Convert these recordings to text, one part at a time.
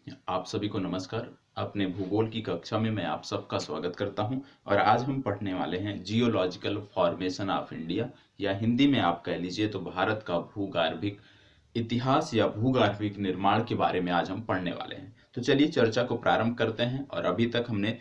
आप सभी को नमस्कार। अपने भूगोल की कक्षा में मैं आप सबका स्वागत करता हूं और आज हम पढ़ने वाले हैं जियोलॉजिकल फॉर्मेशन ऑफ इंडिया, या हिंदी में आप कह लीजिए तो भारत का भूगर्भिक इतिहास या भूगर्भिक निर्माण के बारे में आज हम पढ़ने वाले हैं। तो चलिए चर्चा को प्रारंभ करते हैं। और अभी तक हमने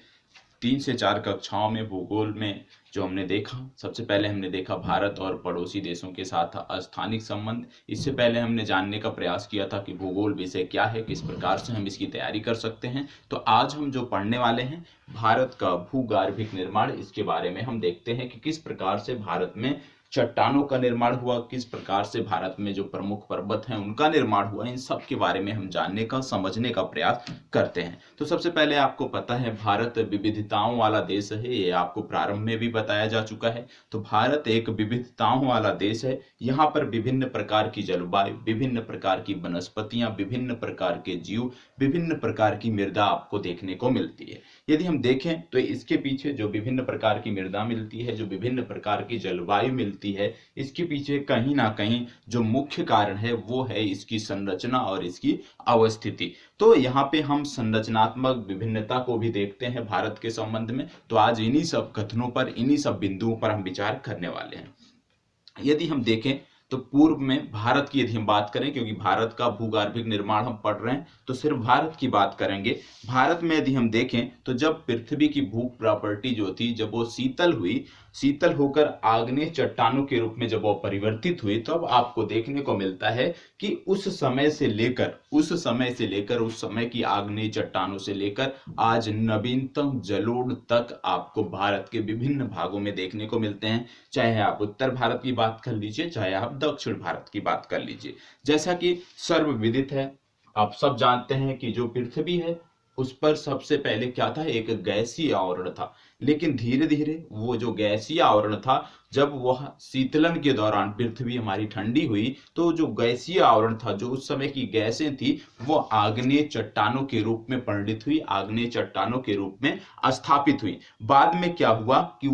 3 से 4 कक्षाओं में भूगोल में जो हमने देखा, सबसे पहले हमने देखा भारत और पड़ोसी देशों के साथ स्थानिक संबंध। इससे पहले हमने जानने का प्रयास किया था कि भूगोल विषय क्या है, किस प्रकार से हम इसकी तैयारी कर सकते हैं। तो आज हम जो पढ़ने वाले हैं भारत का भूगर्भिक निर्माण, इसके बारे में हम देखते हैं कि किस प्रकार से भारत में चट्टानों का निर्माण हुआ, किस प्रकार से भारत में जो प्रमुख पर्वत हैं उनका निर्माण हुआ। इन सब के बारे में हम जानने का, समझने का प्रयास करते हैं। तो सबसे पहले आपको पता है भारत विविधताओं वाला देश है, ये आपको प्रारंभ में भी बताया जा चुका है। तो भारत एक विविधताओं वाला देश है। यहाँ पर विभिन्न प्रकार की जलवायु, विभिन्न प्रकार की वनस्पतियां, विभिन्न प्रकार के जीव, विभिन्न प्रकार की मृदा आपको देखने को मिलती है। यदि हम देखें तो इसके पीछे जो विभिन्न प्रकार की मृदा मिलती है, जो विभिन्न प्रकार की जलवायु मिलती है, इसके पीछे कहीं ना कहीं जो मुख्य कारण है वो है इसकी संरचना और इसकी अवस्थिति। तो यहाँ पे हम संरचनात्मक विभिन्नता को भी देखते हैं भारत के संबंध में। तो आज इन्हीं सब कथनों पर, इन्हीं सब बिंदुओं पर हम विचार करने वाले हैं। यदि हम देखें तो पूर्व में भारत की यदि हम बात करें, क्योंकि भारत का भूगर्भिक निर्माण हम पढ़ रहे हैं तो सिर्फ भारत की बात करेंगे। भारत में यदि हम देखें तो जब पृथ्वी की भू प्रॉपर्टी जो थी, जब वो शीतल हुई, शीतल होकर आग्नेय चट्टानों के रूप में जब वो परिवर्तित हुई, तब आपको देखने को मिलता है कि उस समय से लेकर उस समय की आग्नेय चट्टानों से लेकर आज नवीनतम जलोढ़ तक आपको भारत के विभिन्न भागों में देखने को मिलते हैं। चाहे आप उत्तर भारत की बात कर लीजिए, चाहे आप दक्षिण भारत की बात कर लीजिए। जैसा कि सर्वविदित है, आप सब जानते हैं कि जो पृथ्वी है उस पर सबसे पहले क्या था, एक गैसीय आवरण था। लेकिन धीरे धीरे वो जो गैसीय आवरण था, जब वह शीतलन के दौरान पृथ्वी हमारी ठंडी हुई, तो जो गैसीय आवरण था, जो उस समय की गैसें थी, वो आग्नेय चट्टानों के रूप में परिणित हुई, आग्नेय चट्टानों के रूप में स्थापित हुई। बाद में क्या हुआ कि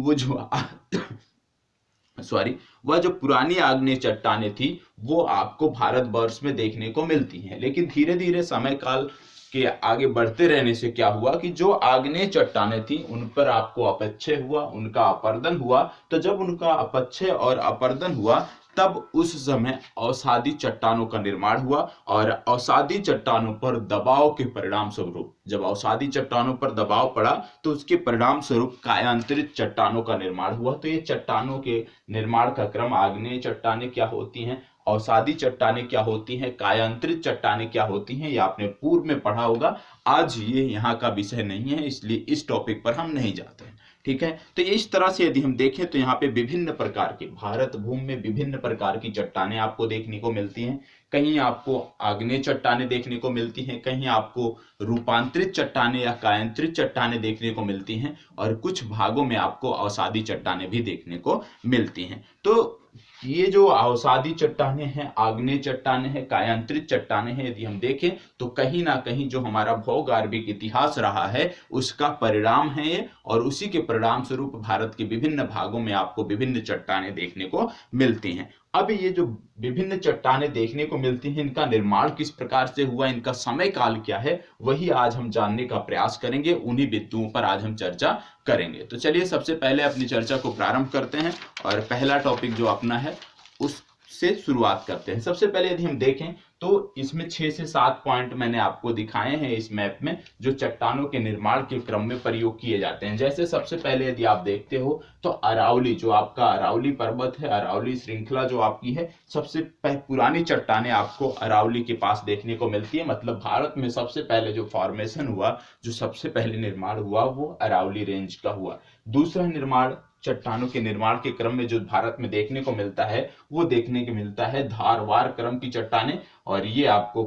वह जो पुरानी आग्नेय चट्टानें थी वो आपको भारतवर्ष में देखने को मिलती हैं। लेकिन धीरे धीरे समय काल के आगे बढ़ते रहने से क्या हुआ कि जो आग्नेय चट्टानें थी उन पर आपको अपक्षय हुआ, उनका अपर्दन हुआ। तो जब उनका अपक्षय और अपर्दन हुआ, तब उस समय अवसादी चट्टानों का निर्माण हुआ। और अवसादी चट्टानों पर दबाव के परिणाम स्वरूप, जब अवसादी चट्टानों पर दबाव पड़ा तो उसके परिणाम स्वरूप कायांतरित चट्टानों का निर्माण हुआ। तो ये चट्टानों के निर्माण का क्रम, आग्नेय चट्टानें क्या होती हैं, अवसादी चट्टानें क्या होती हैं, कायांतरित चट्टानें क्या होती हैं, ये आपने पूर्व में पढ़ा होगा। आज ये यहाँ का विषय नहीं है, इसलिए इस टॉपिक पर हम नहीं जाते हैं। ठीक है। तो इस तरह से यदि हम देखें तो यहाँ पे विभिन्न प्रकार के, भारत भूमि में विभिन्न प्रकार की चट्टानें आपको देखने को मिलती हैं। कहीं आपको आग्नेय चट्टानें देखने को मिलती हैं, कहीं आपको रूपांतरित चट्टानें या कायांतरित चट्टानें देखने को मिलती हैं, और कुछ भागों में आपको अवसादी चट्टानें भी देखने को मिलती हैं। तो ये जो अवसादी चट्टानें हैं, आग्नेय चट्टानें हैं, कायांतरित चट्टानें हैं, यदि हम देखें तो कहीं ना कहीं जो हमारा भौगोलिक इतिहास रहा है उसका परिणाम है ये। और उसी के परिणाम स्वरूप भारत के विभिन्न भागों में आपको विभिन्न चट्टानें देखने को मिलती हैं। अब ये जो विभिन्न चट्टानें देखने को मिलती हैं, इनका निर्माण किस प्रकार से हुआ, इनका समय काल क्या है, वही आज हम जानने का प्रयास करेंगे। उन्हीं बिंदुओं पर आज हम चर्चा करेंगे। तो चलिए सबसे पहले अपनी चर्चा को प्रारंभ करते हैं और पहला टॉपिक जो अपना है उससे शुरुआत करते हैं। सबसे पहले यदि हम देखें तो इसमें 6 से 7 पॉइंट मैंने आपको दिखाए हैं इस मैप में, जो चट्टानों के निर्माण के क्रम में प्रयोग किए जाते हैं। जैसे सबसे पहले यदि आप देखते हो तो अरावली, जो आपका अरावली पर्वत है, अरावली श्रृंखला जो आपकी है, सबसे पुरानी चट्टानें आपको अरावली के पास देखने को मिलती है। मतलब भारत में सबसे पहले जो फॉर्मेशन हुआ, जो सबसे पहले निर्माण हुआ, वो अरावली रेंज का हुआ। दूसरा निर्माण, चट्टानों के निर्माण के क्रम में जो भारत में देखने को मिलता है, वो देखने को मिलता है धारवार क्रम की चट्टानें। और ये आपको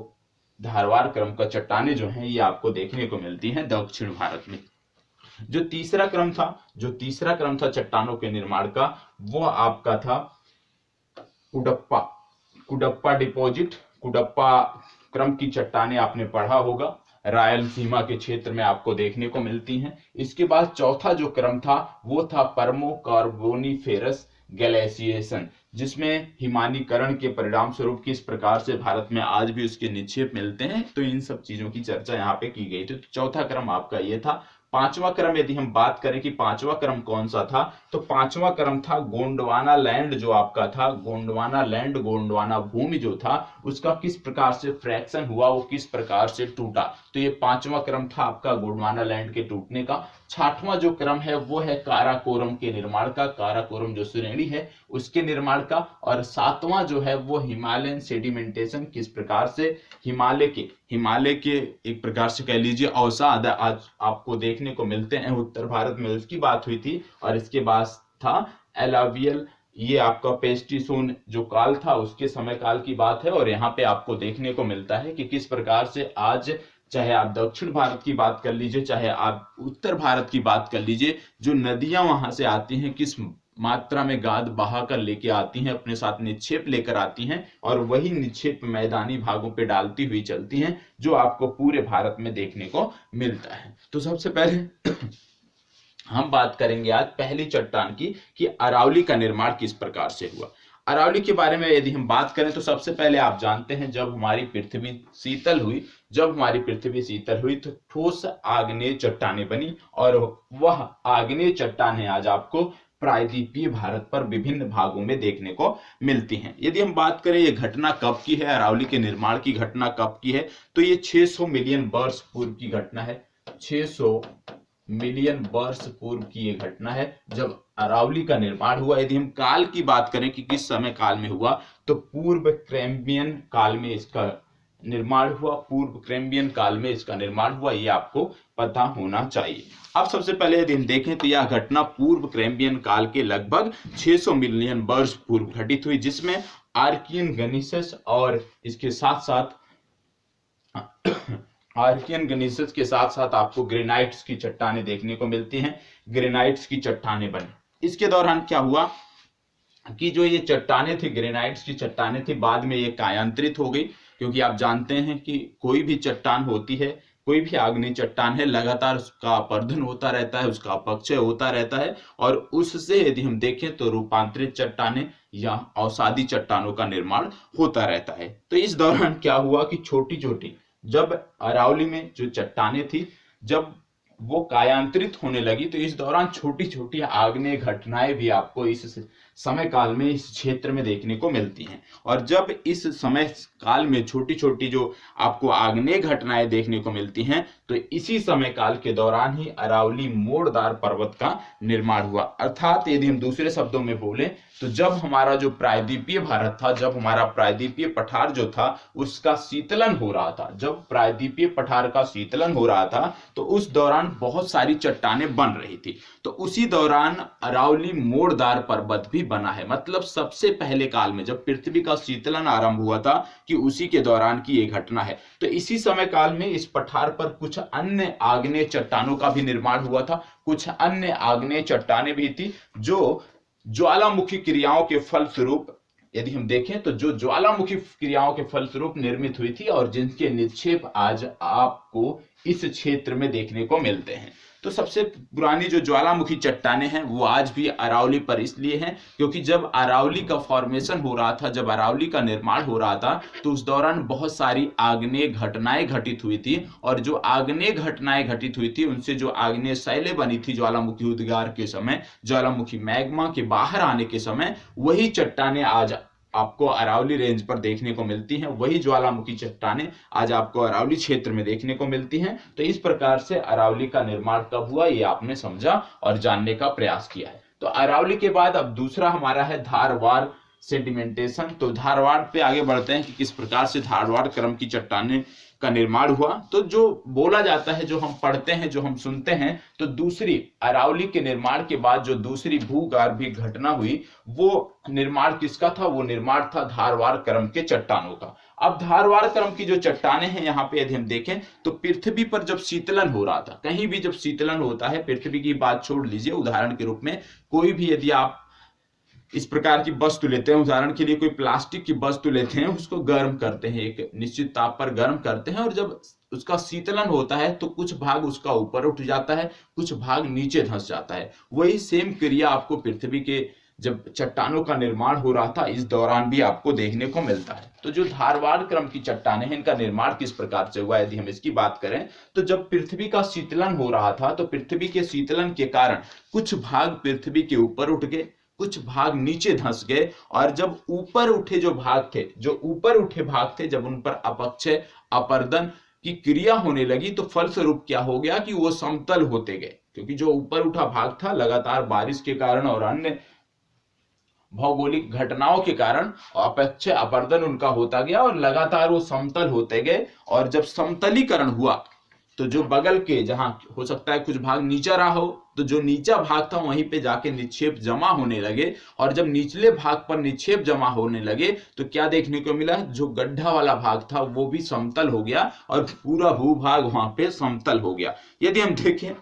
धारवार क्रम का चट्टानें जो हैं, ये आपको देखने को मिलती हैं दक्षिण भारत में। जो तीसरा क्रम था चट्टानों के निर्माण का, वो आपका था कुडप्पा डिपॉजिट। कुडप्पा क्रम की चट्टानें आपने पढ़ा होगा, रायलसीमा के क्षेत्र में आपको देखने को मिलती हैं। इसके बाद चौथा जो क्रम था वो था परमो कार्बोनिफेरस, ग्लेशिएशन, जिसमें हिमानीकरण के परिणाम स्वरूप किस प्रकार से भारत में आज भी उसके निक्षेप मिलते हैं, तो इन सब चीजों की चर्चा यहाँ पे की गई थी। तो चौथा क्रम आपका ये था। पांचवा क्रम यदि हम बात करें कि पांचवा क्रम कौन सा था, तो पांचवा क्रम था गोंडवाना लैंड, जो आपका था गोंडवाना लैंड, गोंडवाना भूमि जो था उसका किस प्रकार से फ्रैक्शन हुआ, वो किस प्रकार से टूटा। तो ये पांचवा क्रम था आपका गोंडवाना लैंड के टूटने का। छठवां जो क्रम है वो है काराकोरम के निर्माण का, काराकोरम जो श्रेणी है उसके निर्माण का। और सातवां जो है वो हिमालयन सेडिमेंटेशन, किस प्रकार से हिमालय के एक प्रकार से कह लीजिए अवसाद आज आपको देखने को मिलते हैं उत्तर भारत में, उसकी बात हुई थी। और इसके बाद था एलावियल, ये आपका पेस्टिसोन जो काल था उसके समय काल की बात है। और यहाँ पे आपको देखने को मिलता है कि किस प्रकार से आज चाहे आप दक्षिण भारत की बात कर लीजिए, चाहे आप उत्तर भारत की बात कर लीजिए, जो नदियां वहां से आती हैं किस मात्रा में गाद बहा कर लेके आती हैं, अपने साथ निक्षेप लेकर आती हैं और वही निक्षेप मैदानी भागों पे डालती हुई चलती हैं, जो आपको पूरे भारत में देखने को मिलता है। तो सबसे पहले हम बात करेंगे आज पहली चट्टान की कि अरावली का निर्माण किस प्रकार से हुआ। अरावली के बारे में यदि हम बात करें तो सबसे पहले आप जानते हैं जब हमारी पृथ्वी शीतल हुई तो ठोस आग्नेय चट्टानें बनी और वह आग्नेय चट्टानें आज आपको प्रायद्वीपीय भारत पर विभिन्न भागों में देखने को मिलती हैं। यदि हम बात करें ये घटना कब की है, अरावली के निर्माण की घटना कब की है, तो ये 600 मिलियन वर्ष पूर्व की घटना है। 600 मिलियन वर्ष पूर्व की ये घटना है जब अरावली का निर्माण हुआ। यदि हम काल की बात करें कि किस समय काल में हुआ, तो पूर्व कैम्ब्रियन काल में इसका निर्माण हुआ, ये आपको पता होना चाहिए। अब सबसे पहले यदि हम देखें तो यह घटना पूर्व कैम्ब्रियन काल के लगभग 600 मिलियन वर्ष पूर्व घटित हुई, जिसमें आर्कियन गनीसस और इसके साथ साथ आपको ग्रेनाइट्स की चट्टानें देखने को मिलती हैं। ग्रेनाइट्स की चट्टानें बनी। इसके दौरान क्या हुआ कि जो ये चट्टानें थी, ग्रेनाइट्स की चट्टानें थी, बाद में ये कायांतरित हो गई, क्योंकि आप जानते हैं कि कोई भी चट्टान होती है, कोई भी आग्नेय चट्टान है, लगातार उसका अपर्दन होता रहता है, उसका अपक्षय होता रहता है और उससे यदि हम देखें तो रूपांतरित चट्टानें या अवसादी चट्टानों का निर्माण होता रहता है। तो इस दौरान क्या हुआ कि छोटी छोटी जब अरावली में जो चट्टानें थी जब वो कायांतरित होने लगी, तो इस दौरान छोटी छोटी आग्नेय घटनाएं भी आपको इस समय काल में इस क्षेत्र में देखने को मिलती हैं। और जब इस समय काल में छोटी छोटी जो आपको आग्नेय घटनाएं देखने को मिलती हैं, तो इसी समय काल के दौरान ही अरावली मोड़दार पर्वत का निर्माण हुआ। अर्थात यदि हम दूसरे शब्दों में बोले तो जब हमारा जो प्रायद्वीपीय भारत था, जब हमारा प्रायद्वीपीय पठार जो था उसका शीतलन हो रहा था, जब प्रायद्वीपीय पठार का शीतलन हो रहा था, तो उस दौरान बहुत सारी चट्टानें बन रही थी। तो उसी दौरान अरावली मोड़दार पर्वत भी बना है। मतलब सबसे पहले काल में जब पृथ्वी का शीतलन आरंभ हुआ था कि उसी के दौरान की ये घटना है। तो इसी समय काल में इस पठार पर कुछ अन्य आग्नेय चट्टानों का भी निर्माण हुआ था। कुछ अन्य आग्नेय चट्टानें भी थी जो ज्वालामुखी क्रियाओं के फलस्वरूप, यदि हम देखें तो जो ज्वालामुखी क्रियाओं के फलस्वरूप निर्मित हुई थी और जिनके निक्षेप आज आपको इस क्षेत्र में देखने को मिलते हैं। तो सबसे पुरानी जो ज्वालामुखी चट्टानें हैं वो आज भी अरावली पर इसलिए हैं क्योंकि जब अरावली का फॉर्मेशन हो रहा था, जब अरावली का निर्माण हो रहा था, तो उस दौरान बहुत सारी आग्नेय घटनाएं घटित हुई थी और जो आग्नेय घटनाएं घटित हुई थी उनसे जो आग्नेय शैलें बनी थी ज्वालामुखी उद्गार के समय, ज्वालामुखी मैग्मा के बाहर आने के समय, वही चट्टानें आज आपको अरावली रेंज पर देखने को मिलती हैं। वही ज्वालामुखी चट्टानें आज आपको अरावली क्षेत्र में देखने को मिलती हैं। तो इस प्रकार से अरावली का निर्माण कब हुआ ये आपने समझा और जानने का प्रयास किया है। तो अरावली के बाद अब दूसरा हमारा है धारवाड़ सेडिमेंटेशन। तो धारवाड़ पे आगे बढ़ते हैं कि किस प्रकार से धारवाड़ क्रम की चट्टानें का निर्माण हुआ। तो जो बोला जाता है, जो हम पढ़ते हैं, जो हम सुनते हैं, तो दूसरी अरावली के निर्माण के बाद जो दूसरी भूगर्भीय घटना हुई वो निर्माण किसका था? वो निर्माण था धारवाड़ क्रम के चट्टानों का। अब धारवाड़ क्रम की जो चट्टानें हैं यहाँ पे यदि हम देखें तो पृथ्वी पर जब शीतलन हो रहा था, कहीं भी जब शीतलन होता है, पृथ्वी की बात छोड़ लीजिए, उदाहरण के रूप में कोई भी यदि आप इस प्रकार की वस्तु लेते हैं, उदाहरण के लिए कोई प्लास्टिक की वस्तु लेते हैं, उसको गर्म करते हैं, एक निश्चित ताप पर गर्म करते हैं और जब उसका शीतलन होता है तो कुछ भाग उसका ऊपर उठ जाता है, कुछ भाग नीचे धंस जाता है। वही सेम क्रिया आपको पृथ्वी के जब चट्टानों का निर्माण हो रहा था, इस दौरान भी आपको देखने को मिलता है। तो जो धारवाड़ क्रम की चट्टानें हैं, इनका निर्माण किस प्रकार से हुआ, यदि हम इसकी बात करें तो जब पृथ्वी का शीतलन हो रहा था तो पृथ्वी के शीतलन के कारण कुछ भाग पृथ्वी के ऊपर उठ गए, कुछ भाग नीचे धंस गए, और जब ऊपर उठे जो भाग थे, जो ऊपर उठे भाग थे, जब उन पर अपक्षय अपर्दन की क्रिया होने लगी तो फलस्वरूप क्या हो गया कि वो समतल होते गए, क्योंकि जो ऊपर उठा भाग था लगातार बारिश के कारण और अन्य भौगोलिक घटनाओं के कारण अपक्षय अपर्दन उनका होता गया और लगातार वो समतल होते गए। और जब समतलीकरण हुआ तो जो बगल के, जहां हो सकता है कुछ भाग नीचा रहा हो, तो जो नीचा भाग था वहीं पे जाके निक्षेप जमा होने लगे, और जब निचले भाग पर निक्षेप जमा होने लगे तो क्या देखने को मिला, जो गड्ढा वाला भाग था वो भी समतल हो गया और पूरा भूभाग वहां पे समतल हो गया। यदि हम देखें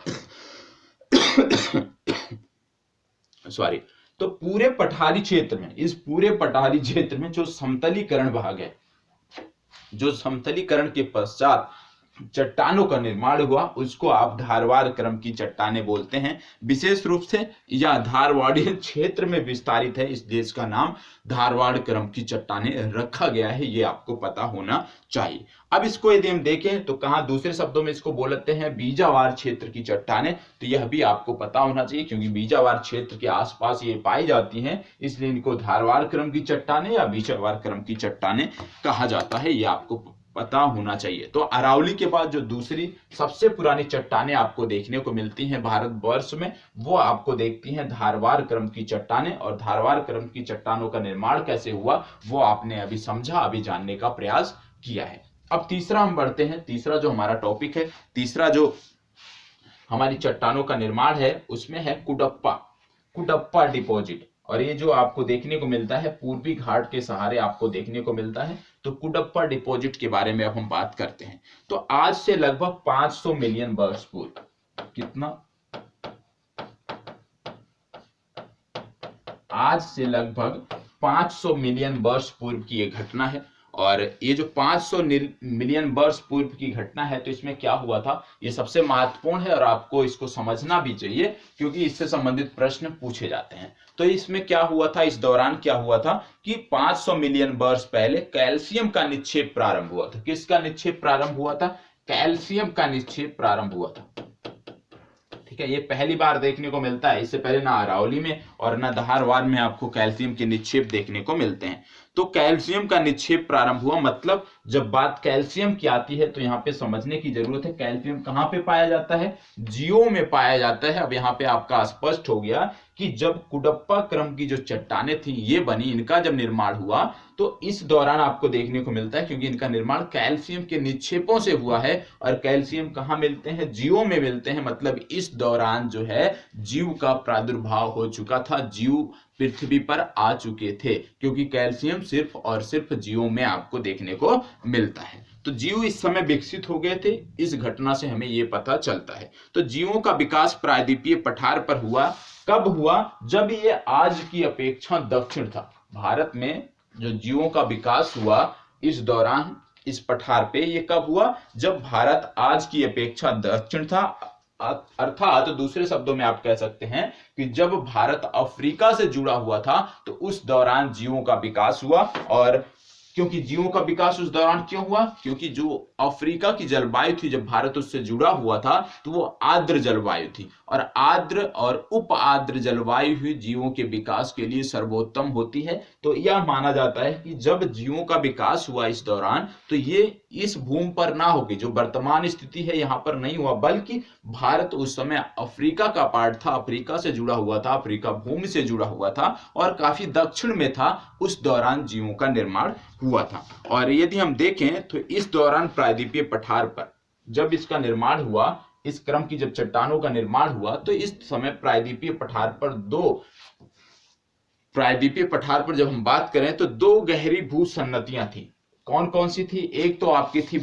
सॉरी, तो पूरे पठारी क्षेत्र में, इस पूरे पठारी क्षेत्र में जो समतलीकरण भाग है, जो समतलीकरण के पश्चात चट्टानों का निर्माण हुआ, उसको आप धारवाड़ क्रम की चट्टानें बोलते हैं। विशेष रूप से यह धारवाड़ीय क्षेत्र में विस्तारित है, इस देश का नाम धारवाड़ क्रम की चट्टानें रखा गया है, ये आपको पता होना चाहिए। अब इसको यदि हम देखें तो कहां, दूसरे शब्दों में इसको बोलते हैं बीजावार क्षेत्र की चट्टानें, तो यह भी आपको पता होना चाहिए, क्योंकि बीजावार क्षेत्र के आसपास ये पाई जाती हैं, इसलिए इनको धारवाड़ क्रम की चट्टानें या बीजावार क्रम की चट्टानें कहा जाता है, ये आपको पता होना चाहिए। तो अरावली के बाद जो दूसरी सबसे पुरानी चट्टानें आपको देखने को मिलती हैं भारतवर्ष में, वो आपको देखती हैं धारवाड़ क्रम की चट्टानें। और धारवाड़ क्रम की चट्टानों का निर्माण कैसे हुआ वो आपने अभी समझा, अभी जानने का प्रयास किया है। अब तीसरा हम बढ़ते हैं, तीसरा जो हमारा टॉपिक है, तीसरा जो हमारी चट्टानों का निर्माण है उसमें है कुडप्पा डिपॉजिट। और ये जो आपको देखने को मिलता है पूर्वी घाट के सहारे आपको देखने को मिलता है। तो कुडप्पा डिपॉजिट के बारे में अब हम बात करते हैं। तो आज से लगभग 500 मिलियन वर्ष पूर्व, कितना, आज से लगभग 500 मिलियन वर्ष पूर्व की यह घटना है। और ये जो 500 मिलियन वर्ष पूर्व की घटना है, तो इसमें क्या हुआ था, ये सबसे महत्वपूर्ण है और आपको इसको समझना भी चाहिए, क्योंकि इससे संबंधित प्रश्न पूछे जाते हैं। तो इसमें क्या हुआ था, इस दौरान क्या हुआ था कि 500 मिलियन वर्ष पहले कैल्शियम का निक्षेप प्रारंभ हुआ था। किसका निक्षेप प्रारंभ हुआ था, कैल्शियम का निक्षेप प्रारंभ हुआ था। ठीक है, ये पहली बार देखने को मिलता है, इससे पहले ना अरावली में और ना धारवाड़ में आपको कैल्शियम के निक्षेप देखने को मिलते हैं। तो कैल्शियम का निक्षेप प्रारंभ हुआ, मतलब जब बात कैल्शियम की आती है तो यहाँ पे समझने की जरूरत है, कैल्शियम कहाँ पे पाया जाता है, जीओ में पाया जाता है। अब यहाँ पे आपका स्पष्ट हो गया कि जब कुडप्पा क्रम की जो चट्टानें थी ये बनी, इनका जब निर्माण हुआ तो इस दौरान आपको देखने को मिलता है, क्योंकि इनका निर्माण कैल्शियम के निक्षेपों से हुआ है, और कैल्शियम कहाँ मिलते हैं, जीओ में मिलते हैं। मतलब इस दौरान जो है जीव का प्रादुर्भाव हो चुका था, जीव पृथ्वी पर आ चुके थे, क्योंकि कैल्शियम सिर्फ और सिर्फ जीवों में आपको देखने को मिलता है। तो जीव इस समय विकसित हो गए थे, इस घटना से हमें यह पता चलता है। तो जीवों का विकास प्रायद्वीपीय पठार पर हुआ। कब हुआ, जब ये आज की अपेक्षा दक्षिण था। भारत में जो जीवों का विकास हुआ इस दौरान, इस पठार पे, ये कब हुआ, जब भारत आज की अपेक्षा दक्षिण था। अर्थात दूसरे शब्दों में आप कह सकते हैं कि जब भारत अफ्रीका से जुड़ा हुआ था तो उस दौरान जीवों का विकास हुआ। और क्योंकि जीवों का विकास उस दौरान क्यों हुआ, क्योंकि जो अफ्रीका की जलवायु थी, जब भारत उससे जुड़ा हुआ था तो वो आर्द्र जलवायु थी, और आर्द्र और उप आर्द्र जलवायु ही जीवों के विकास के लिए सर्वोत्तम होती है। तो यह माना जाता है कि जब जीवों का विकास हुआ इस दौरान, तो ये इस भूमि पर ना होगी, जो वर्तमान स्थिति है यहाँ पर नहीं हुआ, बल्कि भारत उस समय अफ्रीका का पार्ट था, अफ्रीका से जुड़ा हुआ था, अफ्रीका भूमि से जुड़ा हुआ था और काफी दक्षिण में था। उस दौरान जीवों का निर्माण हुआ था। और यदि हम देखें तो इस दौरान प्रायद्वीपीय पठार पर जब इसका निर्माण हुआ, इस क्रम की जब चट्टानों का निर्माण हुआ, तो इस समय प्रायद्वीपीय पठार पर जब हम बात करें तो दो गहरी भू सन्नतियां थी। कौन कौन सी थी, एक तो आपकी थी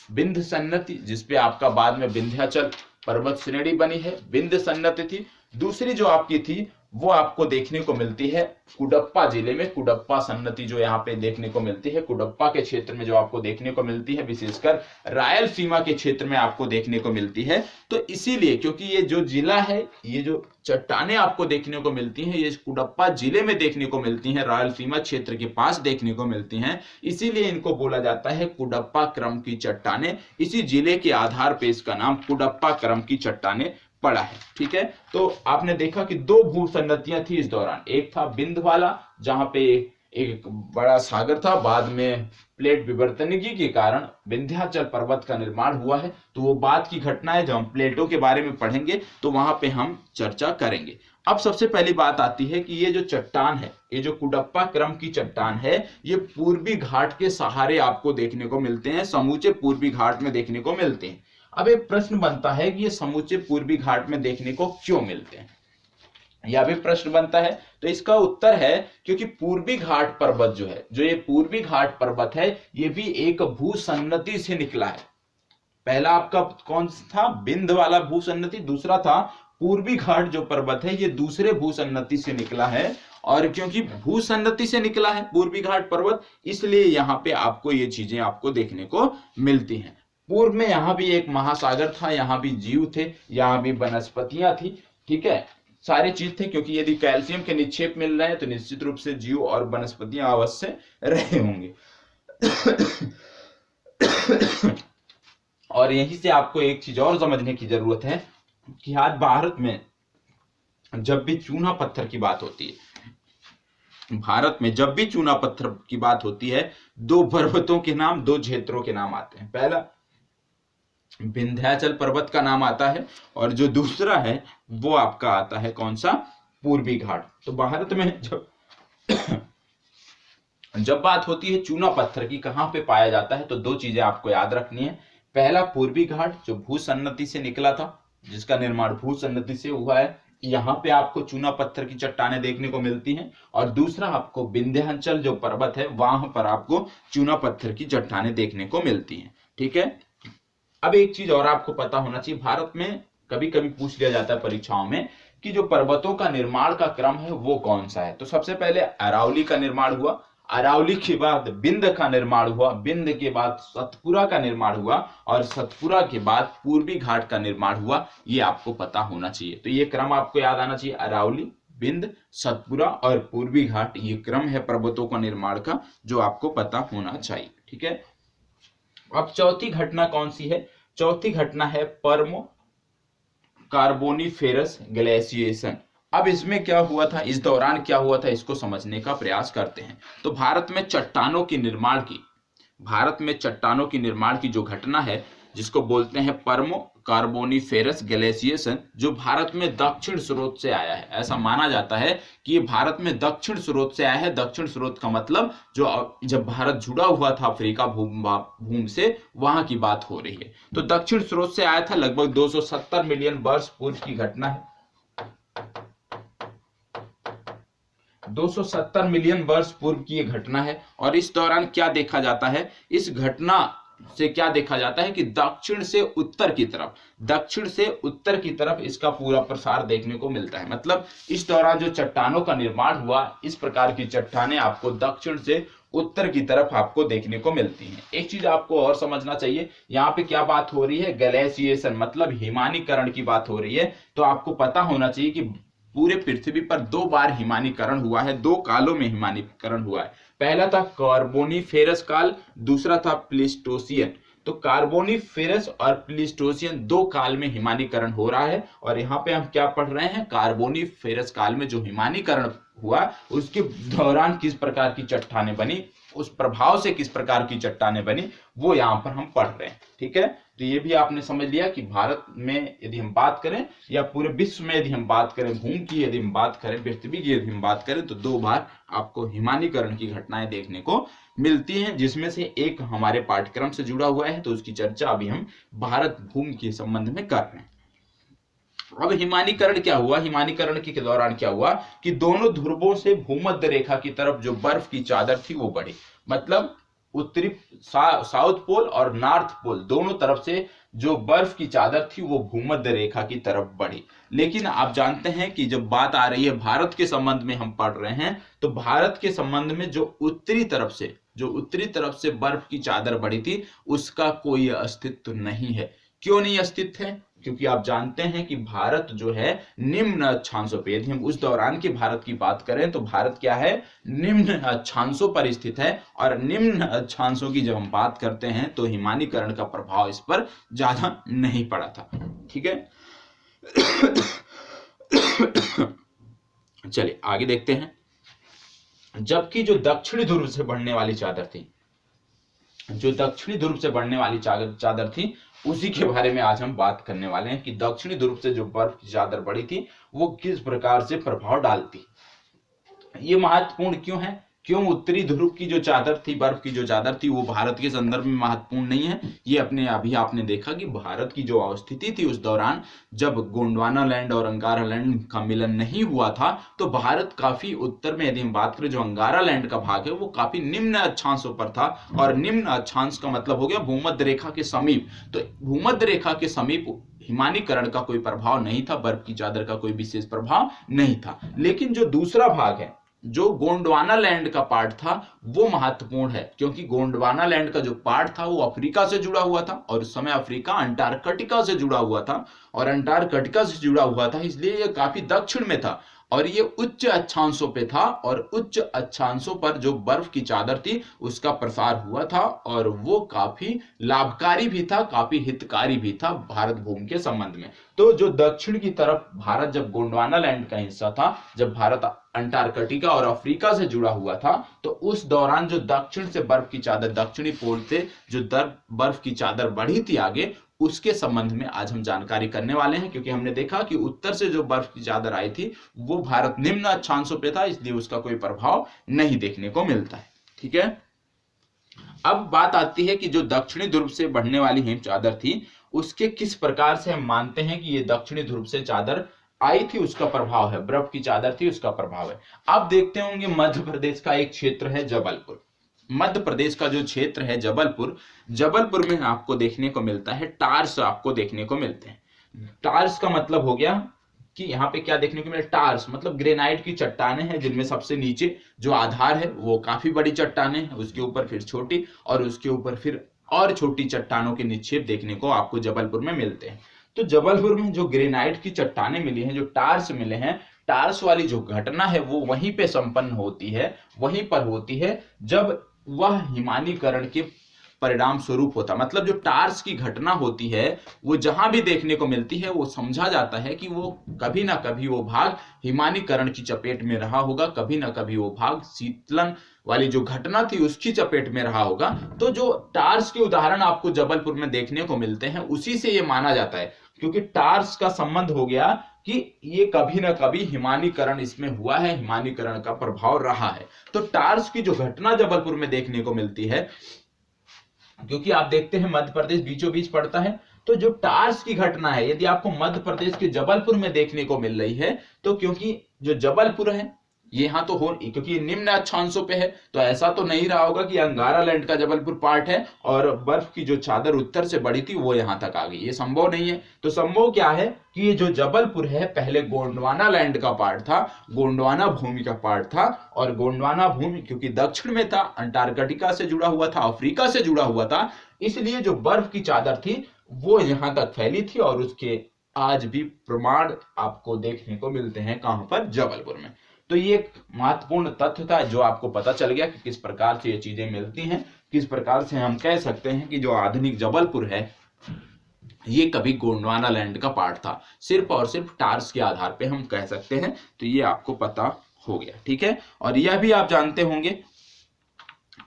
बिंद सन्नति, जिसपे आपका बाद में विंध्याचल पर्वत श्रेणी बनी है, बिंद सन्नति थी। दूसरी जो आपकी थी वो आपको देखने को मिलती है कुडप्पा जिले में। कुडप्पा सन्नति जो यहाँ पे देखने को मिलती है, कुडप्पा के क्षेत्र में जो आपको देखने को मिलती है, विशेषकर रायलसीमा के क्षेत्र में आपको देखने को मिलती है। तो इसीलिए क्योंकि ये जो जिला है, ये जो चट्टानें आपको देखने को मिलती हैं, ये कुडप्पा जिले में देखने को मिलती हैं, रायलसीमा क्षेत्र के पास देखने को मिलती हैं, इसीलिए इनको बोला जाता है कुडप्पा क्रम की चट्टानें। इसी जिले के आधार पर इसका नाम कुडप्पा क्रम की चट्टानें पड़ा है। ठीक है, तो आपने देखा कि दो भूसन्नतियां थी इस दौरान, एक था बिंद वाला जहां पे एक बड़ा सागर था, बाद में प्लेट विवर्तनिकी के कारण विंध्याचल पर्वत का निर्माण हुआ है। तो वो बाद की घटना है, जब हम प्लेटों के बारे में पढ़ेंगे तो वहां पे हम चर्चा करेंगे। अब सबसे पहली बात आती है कि ये जो चट्टान है, ये जो कुडप्पा क्रम की चट्टान है, ये पूर्वी घाट के सहारे आपको देखने को मिलते हैं, समूचे पूर्वी घाट में देखने को मिलते हैं। अब एक प्रश्न बनता है कि ये समूचे पूर्वी घाट में देखने को क्यों मिलते हैं, यह भी प्रश्न बनता है। तो इसका उत्तर है क्योंकि पूर्वी घाट पर्वत जो है, जो ये पूर्वी घाट पर्वत है, ये भी एक भूसन्नति से निकला है। पहला आपका कौन था, बिंद वाला भूसन्नति, दूसरा था पूर्वी घाट जो पर्वत है, ये दूसरे भूसन्नति से निकला है। और क्योंकि भूसन्नति से निकला है पूर्वी घाट पर्वत, इसलिए यहाँ पे आपको ये चीजें आपको देखने को मिलती हैं। पूर्व में यहाँ भी एक महासागर था, यहाँ भी जीव थे, यहाँ भी वनस्पतियां थी। ठीक है, सारे चीज थे, क्योंकि यदि कैल्शियम के निक्षेप मिल रहे हैं तो निश्चित रूप से जीव और वनस्पतियां अवश्य रहे होंगे। और यहीं से आपको एक चीज और समझने की जरूरत है कि आज भारत में जब भी चूना पत्थर की बात होती है, भारत में जब भी चूना पत्थर की बात होती है, दो पर्वतों के नाम, दो क्षेत्रों के नाम आते हैं। पहला विंध्याचल पर्वत का नाम आता है, और जो दूसरा है वो आपका आता है कौन सा, पूर्वी घाट। तो भारत में जब बात होती है चूना पत्थर की कहां पे पाया जाता है, तो दो चीजें आपको याद रखनी है। पहला पूर्वी घाट जो भूसन्नति से निकला था, जिसका निर्माण भूसन्नति से हुआ है, यहाँ पे आपको चूना पत्थर की चट्टानें देखने को मिलती हैं। और दूसरा आपको विंध्याचल जो पर्वत है, वहां पर आपको चूना पत्थर की चट्टानें देखने को मिलती हैं। ठीक है, अब एक चीज और आपको पता होना चाहिए, भारत में कभी कभी पूछ लिया जाता है परीक्षाओं में कि जो पर्वतों का निर्माण का क्रम है वो कौन सा है। तो सबसे पहले अरावली का निर्माण हुआ, अरावली के बाद बिंद का निर्माण हुआ, बिंद के बाद सतपुरा का निर्माण हुआ, और सतपुरा के बाद पूर्वी घाट का निर्माण हुआ। ये आपको पता होना चाहिए। तो ये क्रम आपको याद आना चाहिए, अरावली, बिंद, सतपुरा और पूर्वी घाट, ये क्रम है पर्वतों का निर्माण का, जो आपको पता होना चाहिए। ठीक है, अब चौथी घटना कौन सी है, चौथी घटना है पर्मो कार्बोनिफेरस ग्लेशिएशन। अब इसमें क्या हुआ था, इस दौरान क्या हुआ था, इसको समझने का प्रयास करते हैं। तो भारत में चट्टानों की निर्माण की जो घटना है, जिसको बोलते हैं पर्मो कार्बोनिफेरस ग्लेशिएशन, जो भारत में दक्षिण स्रोत से आया है। ऐसा माना जाता है कि ये भारत में दक्षिण स्रोत से आया है। दक्षिण स्रोत का मतलब जो जब भारत जुड़ा हुआ था अफ्रीका भूमि से, वहां की बात हो रही है। तो दक्षिण स्रोत से आया था, लगभग 270 मिलियन वर्ष पूर्व की घटना है। 270 मिलियन वर्ष पूर्व की ये घटना है। और इस दौरान क्या देखा जाता है, इस घटना से क्या देखा जाता है कि दक्षिण से उत्तर की तरफ इसका पूरा प्रसार देखने को मिलता है। मतलब इस दौरान जो चट्टानों का निर्माण हुआ, इस प्रकार की चट्टानें आपको दक्षिण से उत्तर की तरफ आपको देखने को मिलती हैं। एक चीज आपको और समझना चाहिए, यहाँ पे क्या बात हो रही है, ग्लेशिएशन मतलब हिमानीकरण की बात हो रही है। तो आपको पता होना चाहिए कि पूरे पृथ्वी पर 2 बार हिमानीकरण हुआ है, 2 कालों में हिमानीकरण हुआ है। पहला था कार्बोनिफेरस काल, दूसरा था प्लीस्टोसियन। तो कार्बोनिफेरस और प्लीस्टोसियन 2 काल में हिमानीकरण हो रहा है। और यहाँ पे हम क्या पढ़ रहे हैं, कार्बोनिफेरस काल में जो हिमानीकरण हुआ, उसके दौरान किस प्रकार की चट्टानें बनी, उस प्रभाव से किस प्रकार की चट्टानें बनी, वो यहाँ पर हम पढ़ रहे हैं। ठीक है, तो ये भी आपने समझ लिया कि भारत में यदि हम बात करें, या पूरे विश्व में यदि हम बात करें, भूमि की यदि हम बात करें, पृथ्वी की यदि हम बात करें, तो 2 बार आपको हिमानीकरण की घटनाएं देखने को मिलती हैं, जिसमें से एक हमारे पाठ्यक्रम से जुड़ा हुआ है। तो उसकी चर्चा अभी हम भारत भूमि के संबंध में कर रहे हैं। अब हिमानीकरण क्या हुआ, हिमानीकरण के दौरान क्या हुआ कि दोनों ध्रुवों से भूमध्य रेखा की तरफ जो बर्फ की चादर थी वो बढ़ी। मतलब उत्तरी साउथ पोल और नॉर्थ पोल दोनों तरफ से जो बर्फ की चादर थी वो भूमध्य रेखा की तरफ बढ़ी। लेकिन आप जानते हैं कि जब बात आ रही है भारत के संबंध में हम पढ़ रहे हैं, तो भारत के संबंध में जो उत्तरी तरफ से बर्फ की चादर बढ़ी थी उसका कोई अस्तित्व नहीं है। क्यों नहीं अस्तित्व है? क्योंकि आप जानते हैं कि भारत जो है निम्न अक्षांशों पे, यदि हम उस दौरान के भारत की बात करें तो भारत क्या है, निम्न अक्षांशों पर स्थित है। और निम्न अक्षांशों की जब हम बात करते हैं तो हिमानीकरण का प्रभाव इस पर ज्यादा नहीं पड़ा था। ठीक है, चलिए आगे देखते हैं। जबकि जो दक्षिणी ध्रुव से बढ़ने वाली चादर थी, उसी के बारे में आज हम बात करने वाले हैं कि दक्षिणी ध्रुव से जो बर्फ की चादर बढ़ी थी वो किस प्रकार से प्रभाव डालती। ये महत्वपूर्ण क्यों है? क्यों उत्तरी ध्रुव की जो चादर थी, बर्फ की जो चादर थी, वो भारत के संदर्भ में महत्वपूर्ण नहीं है? ये अभी आपने देखा कि भारत की जो अवस्थिति थी उस दौरान जब गोंडवाना लैंड और अंगारा लैंड का मिलन नहीं हुआ था, तो भारत काफी उत्तर में, यदि हम बात करें जो अंगारा लैंड का भाग है वो काफी निम्न अक्षांशों पर था। और निम्न अक्षांश का मतलब हो गया भूमध्य रेखा के समीप। तो भूमध्य रेखा के समीप हिमानीकरण का कोई प्रभाव नहीं था, बर्फ की चादर का कोई विशेष प्रभाव नहीं था। लेकिन जो दूसरा भाग है, जो गोंडवाना लैंड का पार्ट था, वो महत्वपूर्ण है, क्योंकि गोंडवाना लैंड का जो पार्ट था वो अफ्रीका से जुड़ा हुआ था, और उस समय अफ्रीका अंटार्कटिका से जुड़ा हुआ था, और अंटार्कटिका से जुड़ा हुआ था इसलिए ये काफी दक्षिण में था, और ये उच्च अक्षांशों पे था, और उच्च अक्षांशों पर जो बर्फ की चादर थी उसका प्रसार हुआ था, और वो काफी लाभकारी भी था, काफी हितकारी भी था भारत भूमि के संबंध में। तो जो दक्षिण की तरफ भारत जब गोंडवाना लैंड का हिस्सा था, जब भारत अंटार्कटिका और अफ्रीका से जुड़ा हुआ था, तो उस दौरान जो दक्षिण से बर्फ की चादर, दक्षिणी पोल से जो बर्फ की चादर बढ़ी थी आगे, उसके संबंध में आज हम जानकारी करने वाले हैं। क्योंकि हमने देखा कि उत्तर से जो बर्फ की चादर आई थी वो भारत निम्न अक्षांशों पे था, इसलिए उसका कोई प्रभाव नहीं देखने को मिलता है। ठीक है, अब बात आती है कि जो दक्षिणी ध्रुव से बढ़ने वाली हिम चादर थी उसके किस प्रकार से हम मानते हैं कि ये दक्षिणी ध्रुव से चादर आई थी, उसका प्रभाव है, बर्फ की चादर थी उसका प्रभाव है। आप देखते होंगे मध्य प्रदेश का एक क्षेत्र है जबलपुर, मध्य प्रदेश का जो क्षेत्र है जबलपुर में आपको देखने को मिलता है टार्स, आपको देखने को मिलते हैं। टार्स का मतलब हो गया कि यहाँ पे क्या देखने को मिले, टार्स मतलब ग्रेनाइट की चट्टानें हैं, जिनमें सबसे नीचे जो आधार है वो काफी बड़ी चट्टानें हैं, उसके ऊपर फिर छोटी, और उसके ऊपर फिर और छोटी चट्टानों के निक्षेप देखने को आपको जबलपुर में मिलते हैं। तो जबलपुर में जो ग्रेनाइट की चट्टानें मिली हैं, जो टार्स मिले हैं, टार्स वाली जो घटना है वो वहीं पे संपन्न होती है, वहीं पर होती है जब वह हिमानीकरण के परिणाम स्वरूप होता। मतलब जो टार्स की घटना होती है वो जहां भी देखने को मिलती है वो समझा जाता है कि वो कभी ना कभी वो भाग हिमानीकरण की चपेट में रहा होगा, कभी ना कभी वो भाग शीतलन वाली जो घटना थी उसकी चपेट में रहा होगा। तो जो टार्स के उदाहरण आपको जबलपुर में देखने को मिलते हैं उसी से ये माना जाता है, क्योंकि टार्स का संबंध हो गया कि ये कभी ना कभी हिमानीकरण इसमें हुआ है, हिमानीकरण का प्रभाव रहा है। तो टार्स की जो घटना जबलपुर में देखने को मिलती है, क्योंकि आप देखते हैं मध्य प्रदेश बीचों बीच पड़ता है, तो जो टार्स की घटना है यदि आपको मध्य प्रदेश के जबलपुर में देखने को मिल रही है, तो क्योंकि जो जबलपुर है ये यहाँ तो हो, क्योंकि निम्न अक्षांशों पे है, तो ऐसा तो नहीं रहा होगा कि अंगारा लैंड का जबलपुर पार्ट है और बर्फ की जो चादर उत्तर से बढ़ी थी वो यहाँ तक आ गई, ये संभव नहीं है। तो संभव क्या है कि ये जो जबलपुर है पहले गोंडवाना लैंड का पार्ट था, गोंडवाना भूमि का पार्ट था, और गोंडवाना भूमि क्योंकि दक्षिण में था, अंटार्कटिका से जुड़ा हुआ था, अफ्रीका से जुड़ा हुआ था, इसलिए जो बर्फ की चादर थी वो यहाँ तक फैली थी, और उसके आज भी प्रमाण आपको देखने को मिलते हैं कहां पर, जबलपुर में। तो ये एक महत्वपूर्ण तथ्य था जो आपको पता चल गया कि किस प्रकार से ये चीजें मिलती हैं, किस प्रकार से हम कह सकते हैं कि जो आधुनिक जबलपुर है ये कभी गोंडवाना लैंड का पार्ट था, सिर्फ और सिर्फ टार्स के आधार पे हम कह सकते हैं। तो ये आपको पता हो गया, ठीक है। और यह भी आप जानते होंगे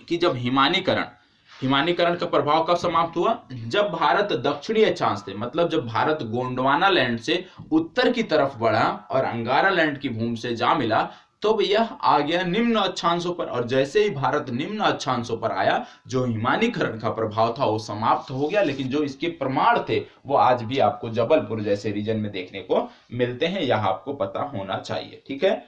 कि जब हिमानीकरण का प्रभाव कब समाप्त हुआ, जब भारत दक्षिणी अक्षांश से, मतलब जब भारत गोंडवाना लैंड से उत्तर की तरफ बढ़ा और अंगारा लैंड की भूमि से जा मिला, तो यह आ गया निम्न अक्षांशों पर, और जैसे ही भारत निम्न अक्षांशों पर आया जो हिमानीकरण का प्रभाव था वो समाप्त हो गया। लेकिन जो इसके प्रमाण थे वो आज भी आपको जबलपुर जैसे रीजन में देखने को मिलते हैं, यह आपको पता होना चाहिए, ठीक है।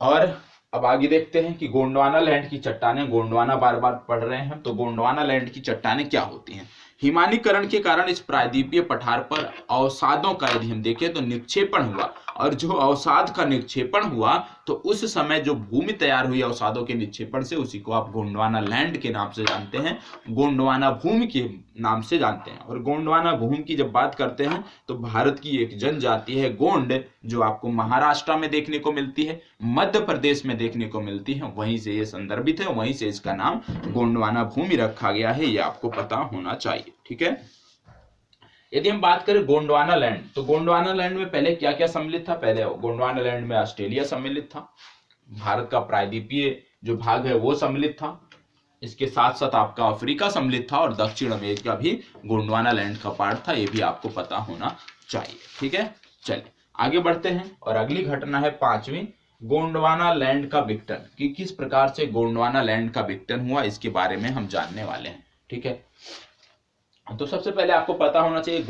और अब आगे देखते हैं कि गोंडवाना लैंड की चट्टानें, गोंडवाना बार बार पढ़ रहे हैं, तो गोंडवाना लैंड की चट्टानें क्या होती हैं। हिमानीकरण के कारण इस प्रायद्वीपीय पठार पर अवसादों का यदि हम देखें तो निक्षेपण हुआ, और जो अवसाद का निक्षेपण हुआ तो उस समय जो भूमि तैयार हुई अवसादों के निक्षेपण से, उसी को आप गोंडवाना लैंड के नाम से जानते हैं, गोंडवाना भूमि के नाम से जानते हैं। और गोंडवाना भूमि की जब बात करते हैं तो भारत की एक जनजाति है गोंड, जो आपको महाराष्ट्र में देखने को मिलती है, मध्य प्रदेश में देखने को मिलती है, वहीं से ये संदर्भित है, वहीं से इसका नाम गोंडवाना भूमि रखा गया है, ये आपको पता होना चाहिए। ठीक है, यदि हम बात करें गोंडवाना लैंड, तो गोंडवाना लैंड में पहले क्या क्या सम्मिलित था। पहले गोंडवाना लैंड में ऑस्ट्रेलिया सम्मिलित था, भारत का प्रायद्वीपीय जो भाग है वो सम्मिलित था, इसके साथ साथ आपका अफ्रीका सम्मिलित था, और दक्षिण अमेरिका भी गोंडवाना लैंड का पार्ट था, ये भी आपको पता होना चाहिए। ठीक है, चलिए आगे बढ़ते हैं, और अगली घटना है 5वीं, गोंडवाना लैंड का विघटन, कि किस प्रकार से गोंडवाना लैंड का विघटन हुआ, इसके बारे में हम जानने वाले हैं। ठीक है, तो सबसे पहले आपको पता होना चाहिए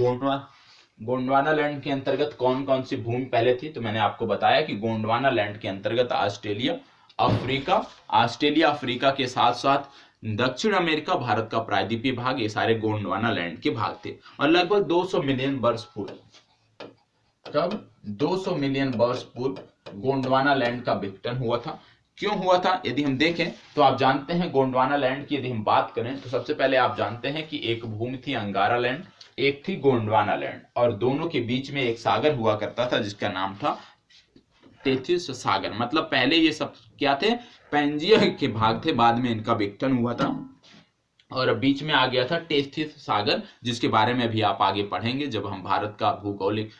गोंडवाना लैंड के अंतर्गत कौन कौन सी भूमि पहले थी। तो मैंने आपको बताया कि गोंडवाना लैंड के अंतर्गत ऑस्ट्रेलिया अफ्रीका के साथ साथ दक्षिण अमेरिका, भारत का प्रायद्वीपीय भाग, ये सारे गोंडवाना लैंड के भाग थे। और लगभग 200 मिलियन वर्ष पूर्व, कब 200 मिलियन वर्ष पूर्व गोंडवाना लैंड का विघटन हुआ था। क्यों हुआ था यदि हम देखें तो आप जानते हैं गोंडवाना लैंड की यदि हम बात करें तो सबसे पहले आप जानते हैं कि एक भूमि थी अंगारा लैंड, एक थी गोंडवाना लैंड, और दोनों के बीच में एक सागर हुआ करता था जिसका नाम था टेथिस सागर। मतलब पहले ये सब क्या थे, पैंजिया के भाग थे, बाद में इनका विघटन हुआ था और बीच में आ गया था टेथिस सागर, जिसके बारे में भी आप आगे पढ़ेंगे जब हम भारत का भूगोलिक,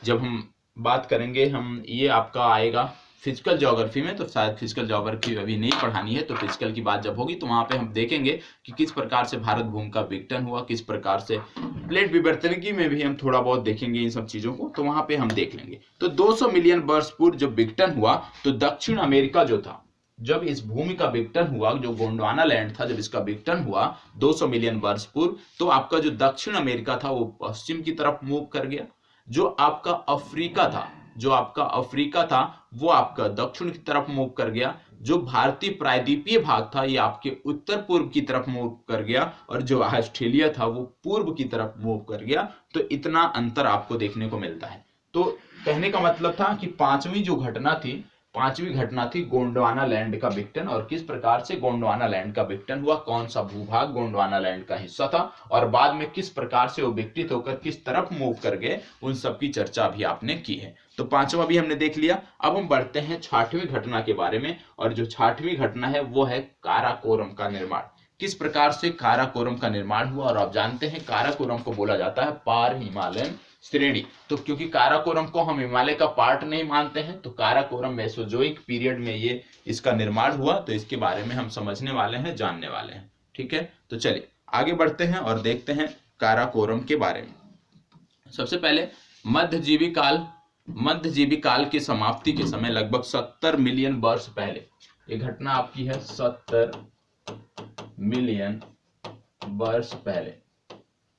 जब हम बात करेंगे, हम ये आपका आएगा फिजिकल ज्योग्राफी में, तो शायद फिजिकल ज्योग्राफी अभी नहीं पढ़ानी है, तो फिजिकल की बात जब होगी तो वहां पे हम देखेंगे कि किस प्रकार से भारत भूमि का विघटन हुआ, किस प्रकार से प्लेट विवर्तनिकी में भी हम थोड़ा बहुत देखेंगे इन सब चीजों को, तो वहां पे हम देख लेंगे। तो 200 मिलियन वर्ष पूर्व जब विघटन हुआ तो दक्षिण अमेरिका जो था, जब इस भूमि का विघटन हुआ, जो गोंडवाना लैंड था, जब इसका विघटन हुआ 200 मिलियन वर्ष पूर्व, तो आपका जो दक्षिण अमेरिका था वो पश्चिम की तरफ मूव कर गया, जो आपका अफ्रीका था वो आपका दक्षिण की तरफ मूव कर गया, जो भारतीय प्रायद्वीपीय भाग था ये आपके उत्तर पूर्व की तरफ मूव कर गया, और जो ऑस्ट्रेलिया था वो पूर्व की तरफ मूव कर गया। तो इतना अंतर आपको देखने को मिलता है। तो कहने का मतलब था कि पांचवी घटना थी गोंडवाना लैंड का विघटन, और किस प्रकार से गोंडवाना लैंड का विघटन हुआ, कौन सा भूभाग गोंडवाना लैंड का हिस्सा था, और बाद में किस प्रकार से वो विघटित होकर किस तरफ मूव कर गए, उन सब की चर्चा भी आपने की है। तो पांचवा भी हमने देख लिया। अब हम बढ़ते हैं 6वीं घटना के बारे में, और जो 6वीं घटना है वो है काराकोरम का निर्माण। किस प्रकार से काराकोरम का निर्माण हुआ, और आप जानते हैं काराकोरम को बोला जाता है पार हिमालयन श्रेणी। तो क्योंकि काराकोरम को हम हिमालय का पार्ट नहीं मानते हैं, तो काराकोरम मेसोजोइक पीरियड में ये इसका निर्माण हुआ, तो इसके बारे में हम समझने वाले हैं, जानने वाले हैं। ठीक है, तो चलिए आगे बढ़ते हैं और देखते हैं काराकोरम के बारे में। सबसे पहले मध्यजीवी काल की समाप्ति के समय लगभग 70 मिलियन वर्ष पहले, ये घटना आपकी है 70 मिलियन वर्ष पहले,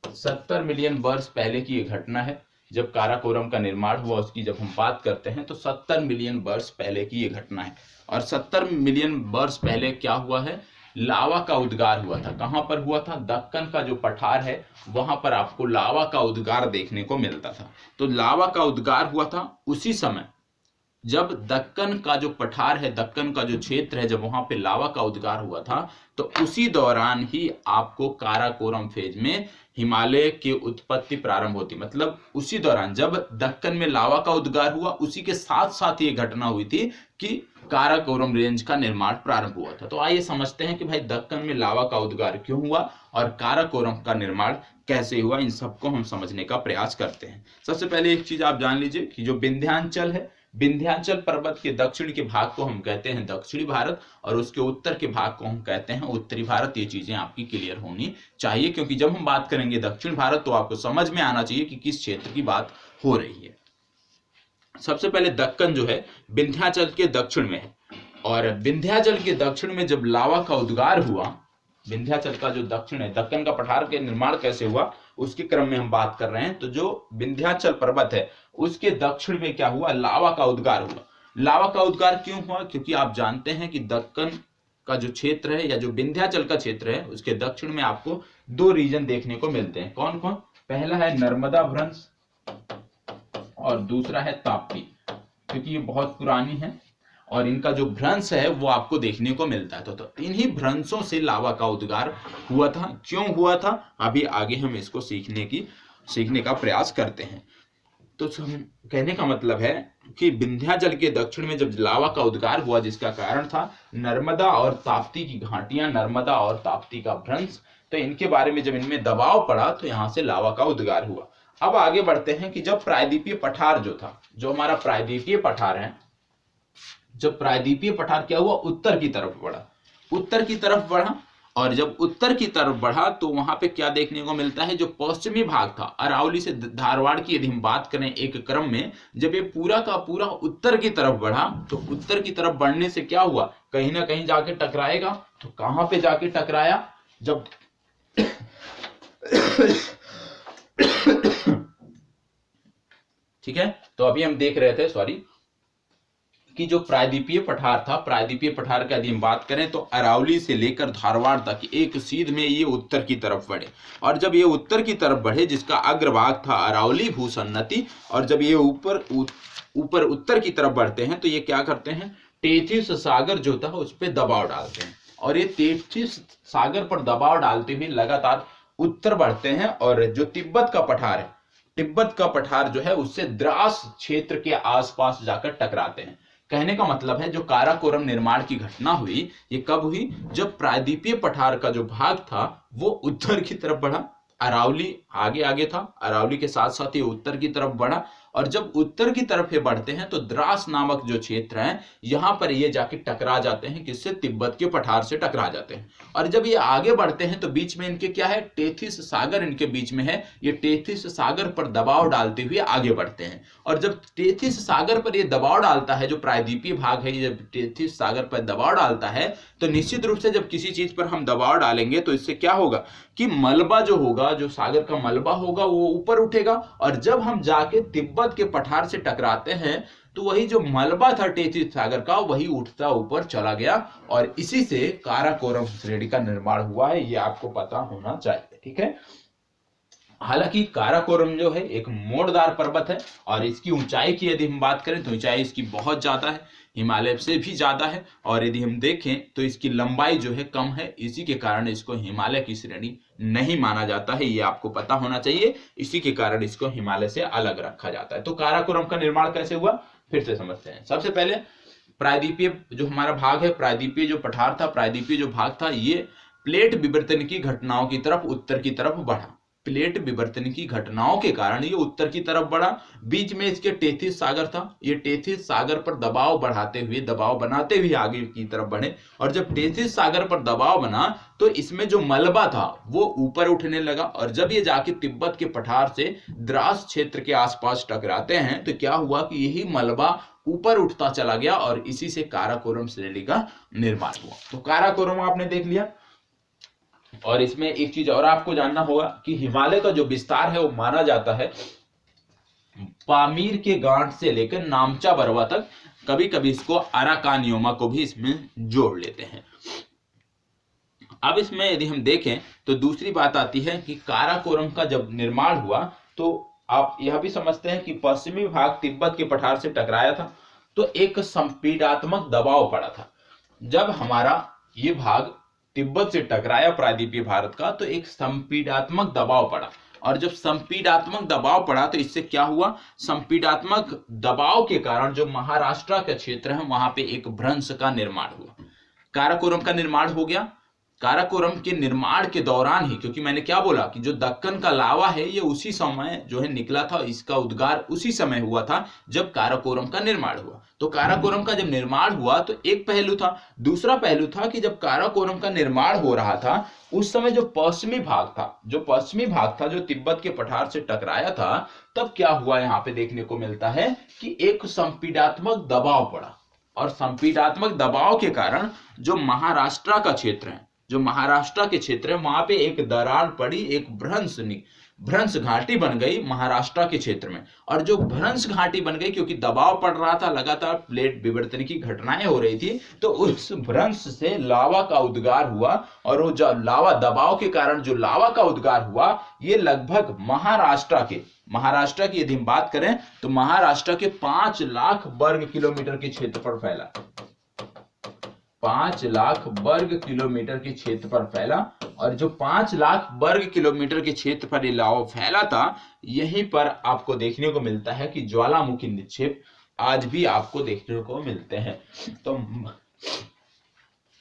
70 मिलियन वर्ष पहले की ये घटना है जब काराकोरम का निर्माण हुआ। उसकी जब हम बात करते हैं तो 70 मिलियन वर्ष पहले की ये घटना है। और 70 मिलियन वर्ष पहले क्या हुआ है, लावा का उद्गार हुआ था। कहां पर हुआ था, दक्कन का जो पठार है वहां पर आपको लावा का उद्गार देखने को मिलता था। तो लावा का उद्गार हुआ था उसी समय जब दक्कन का जो पठार है, दक्कन का जो क्षेत्र है, जब वहां पे लावा का उद्गार हुआ था, तो उसी दौरान ही आपको काराकोरम फेज में हिमालय की उत्पत्ति प्रारंभ होती। मतलब उसी दौरान जब दक्कन में लावा का उद्गार हुआ, उसी के साथ साथ ये घटना हुई थी कि काराकोरम रेंज का निर्माण प्रारंभ हुआ था। तो आइए समझते हैं कि भाई दक्कन में लावा का उद्गार क्यों हुआ और काराकोरम का निर्माण कैसे हुआ, इन सबको हम समझने का प्रयास करते हैं। सबसे पहले एक चीज आप जान लीजिए कि जो विंध्याचल है, विंध्याचल पर्वत के दक्षिण के भाग को हम कहते हैं दक्षिणी भारत, और उसके उत्तर के भाग को हम कहते हैं उत्तरी भारत। ये चीजें आपकी क्लियर होनी चाहिए, क्योंकि जब हम बात करेंगे दक्षिण भारत तो आपको समझ में आना चाहिए कि किस क्षेत्र की बात हो रही है। सबसे पहले दक्कन जो है विंध्याचल के दक्षिण में है, और विंध्याचल के दक्षिण में जब लावा का उद्गार हुआ, विंध्याचल का जो दक्षिण है, दक्कन का पठार के निर्माण कैसे हुआ उसके क्रम में हम बात कर रहे हैं। तो जो विंध्याचल पर्वत है उसके दक्षिण में क्या हुआ, लावा का उद्गार हुआ। लावा का उद्गार क्यों हुआ? क्योंकि आप जानते हैं कि दक्कन का जो क्षेत्र है या जो विंध्याचल का क्षेत्र है उसके दक्षिण में आपको दो रीजन देखने को मिलते हैं। कौन कौन? पहला है नर्मदा भ्रंश और दूसरा है ताप्ती, क्योंकि ये बहुत पुरानी है और इनका जो भ्रंश है वो आपको देखने को मिलता है। तो इन्हीं भ्रंशों से लावा का उद्गार हुआ था। क्यों हुआ था अभी आगे हम इसको सीखने का प्रयास करते हैं। तो कहने का मतलब है कि विंध्याचल के दक्षिण में जब लावा का उद्गार हुआ जिसका कारण था नर्मदा और ताप्ती की घाटियां, नर्मदा और ताप्ती का भ्रंश, तो इनके बारे में जब इनमें दबाव पड़ा तो यहां से लावा का उद्गार हुआ। अब आगे बढ़ते हैं कि जब प्रायद्वीपीय पठार जो था, जो हमारा प्रायद्वीपीय पठार है, जब प्रायद्वीपीय पठार क्या हुआ, उत्तर की तरफ बढ़ा और जब उत्तर की तरफ बढ़ा तो वहां पे क्या देखने को मिलता है, जो पश्चिमी भाग था अरावली से धारवाड़ की यदि हम बात करें एक क्रम में, जब ये पूरा का पूरा उत्तर की तरफ बढ़ा तो उत्तर की तरफ बढ़ने से क्या हुआ, कहीं ना कहीं जाके टकराएगा। तो कहां पे जाके टकराया, जब ठीक है, तो अभी हम देख रहे थे कि जो प्रायद्वीपीय पठार था, प्रायद्वीपीय पठार का यदि हम बात करें तो अरावली से लेकर धारवाड़ तक एक सीध में ये उत्तर की तरफ बढ़े और जब ये उत्तर की तरफ बढ़े जिसका अग्रभाग था अरावली भूसन्नति, और जब ये ऊपर उत्तर की तरफ बढ़ते हैं तो ये क्या करते हैं, टेथिस सागर जो था उस पर दबाव डालते हैं और ये टेथिस सागर पर दबाव डालते हुए लगातार उत्तर बढ़ते हैं और जो तिब्बत का पठार है, तिब्बत का पठार जो है उससे द्रास क्षेत्र के आसपास जाकर टकराते हैं। कहने का मतलब है जो काराकोरम निर्माण की घटना हुई ये कब हुई, जब प्रायद्वीपीय पठार का जो भाग था वो उत्तर की तरफ बढ़ा, अरावली आगे था, अरावली के साथ साथ ये उत्तर की तरफ बढ़ा और जब उत्तर की तरफ ये बढ़ते हैं तो द्रास नामक जो क्षेत्र है यहां पर ये जाके टकरा जाते हैं, किससे, तिब्बत के पठार से टकरा जाते हैं। और जब ये आगे बढ़ते हैं तो बीच में इनके क्या है, टेथिस सागर इनके बीच में है, ये टेथिस सागर पर दबाव डालते हुए आगे बढ़ते हैं और जब टेथिस सागर पर ये दबाव डालता है, जो प्रायद्वीपीय भाग है जब टेथिस सागर पर दबाव डालता है तो निश्चित रूप से जब किसी चीज पर हम दबाव डालेंगे तो इससे क्या होगा कि मलबा जो होगा, जो सागर का मलबा होगा वो ऊपर उठेगा और जब हम जाके तिब्बत के पठार से टकराते हैं तो वही जो मलबा था टेथिस सागर का वही उठता ऊपर चला गया और इसी से काराकोरम श्रेणी का निर्माण हुआ है, ये आपको पता होना चाहिए। ठीक है, हालांकि काराकोरम जो है एक मोड़दार पर्वत है और इसकी ऊंचाई की यदि हम बात करें तो ऊंचाई इसकी बहुत ज्यादा है, हिमालय से भी ज्यादा है और यदि हम देखें तो इसकी लंबाई जो है कम है, इसी के कारण इसको हिमालय की श्रेणी नहीं माना जाता है, ये आपको पता होना चाहिए, इसी के कारण इसको हिमालय से अलग रखा जाता है। तो काराकोरम का निर्माण कैसे हुआ फिर से समझते हैं। सबसे पहले प्रायद्वीपीय जो हमारा भाग है, प्रायद्वीपीय जो पठार था, प्रायद्वीपीय जो भाग था, ये प्लेट विवर्तन की घटनाओं की तरफ उत्तर की तरफ बढ़ा, प्लेट विवर्तन की घटनाओं के कारण ये उत्तर की तरफ बढ़ा। बीच में इसके टेथिस सागर था, ये टेथिस सागर पर दबाव बढ़ाते हुए, दबाव बनाते हुए आगे की तरफ बढ़े और जब टेथिस सागर पर दबाव बना तो इसमें जो मलबा था वो ऊपर उठने लगा और जब ये जाके तिब्बत के पठार से द्रास क्षेत्र के आसपास टकराते हैं तो क्या हुआ कि यही मलबा ऊपर उठता चला गया और इसी से काराकोरम श्रेणी का निर्माण हुआ। तो काराकोरम आपने देख लिया और इसमें एक चीज और आपको जानना होगा कि हिमालय का जो विस्तार है वो माना जाता है पामीर के गांठ से लेकर नामचा बरवा तक, कभी कभी इसको अराकानियोमा को भी इसमें जोड़ लेते हैं। अब इसमें यदि हम देखें तो दूसरी बात आती है कि काराकोरम का जब निर्माण हुआ तो आप यह भी समझते हैं कि पश्चिमी भाग तिब्बत के पठार से टकराया था तो एक संपीड़ात्मक दबाव पड़ा था। जब हमारा ये भाग तिब्बत से टकराया प्रायद्वीपीय भारत का तो एक संपीड़ात्मक दबाव पड़ा और जब संपीड़ात्मक दबाव पड़ा तो इससे क्या हुआ, संपीड़ात्मक दबाव के कारण जो महाराष्ट्र का क्षेत्र है वहां पे एक भ्रंश का निर्माण हुआ, काराकोरम का निर्माण हो गया। काराकोरम के निर्माण के दौरान ही, क्योंकि मैंने क्या बोला कि जो दक्कन का लावा है ये उसी समय जो है निकला था, इसका उद्गार उसी समय हुआ था जब काराकोरम का निर्माण हुआ। तो काराकोरम का जब निर्माण हुआ तो एक पहलू था, दूसरा पहलू था कि जब काराकोरम का निर्माण हो रहा था उस समय जो पश्चिमी भाग था जो तिब्बत के पठार से टकराया था, तब क्या हुआ यहाँ पे देखने को मिलता है कि एक संपीड़ात्मक दबाव पड़ा और संपीड़ात्मक दबाव के कारण जो महाराष्ट्र का क्षेत्र है, जो महाराष्ट्र के क्षेत्र है वहां पे एक दरार पड़ी, एक भ्रंश भ्रंश घाटी बन गई महाराष्ट्र के क्षेत्र में। और जो भ्रंश घाटी बन गई क्योंकि दबाव पड़ रहा था, लगातार प्लेट विवर्तन की घटनाएं हो रही थी, तो उस भ्रंश से लावा का उद्गार हुआ। और वो जो लावा दबाव के कारण जो लावा का उद्गार हुआ, ये लगभग महाराष्ट्र की यदि हम बात करें तो महाराष्ट्र के 5 लाख वर्ग किलोमीटर के क्षेत्र पर फैला। 5 लाख वर्ग किलोमीटर के क्षेत्र पर फैला। और जो 5 लाख वर्ग किलोमीटर के क्षेत्र पर ये लावा फैला था, यहीं पर आपको देखने को मिलता है कि ज्वालामुखी निक्षेप आज भी आपको देखने को मिलते हैं। तो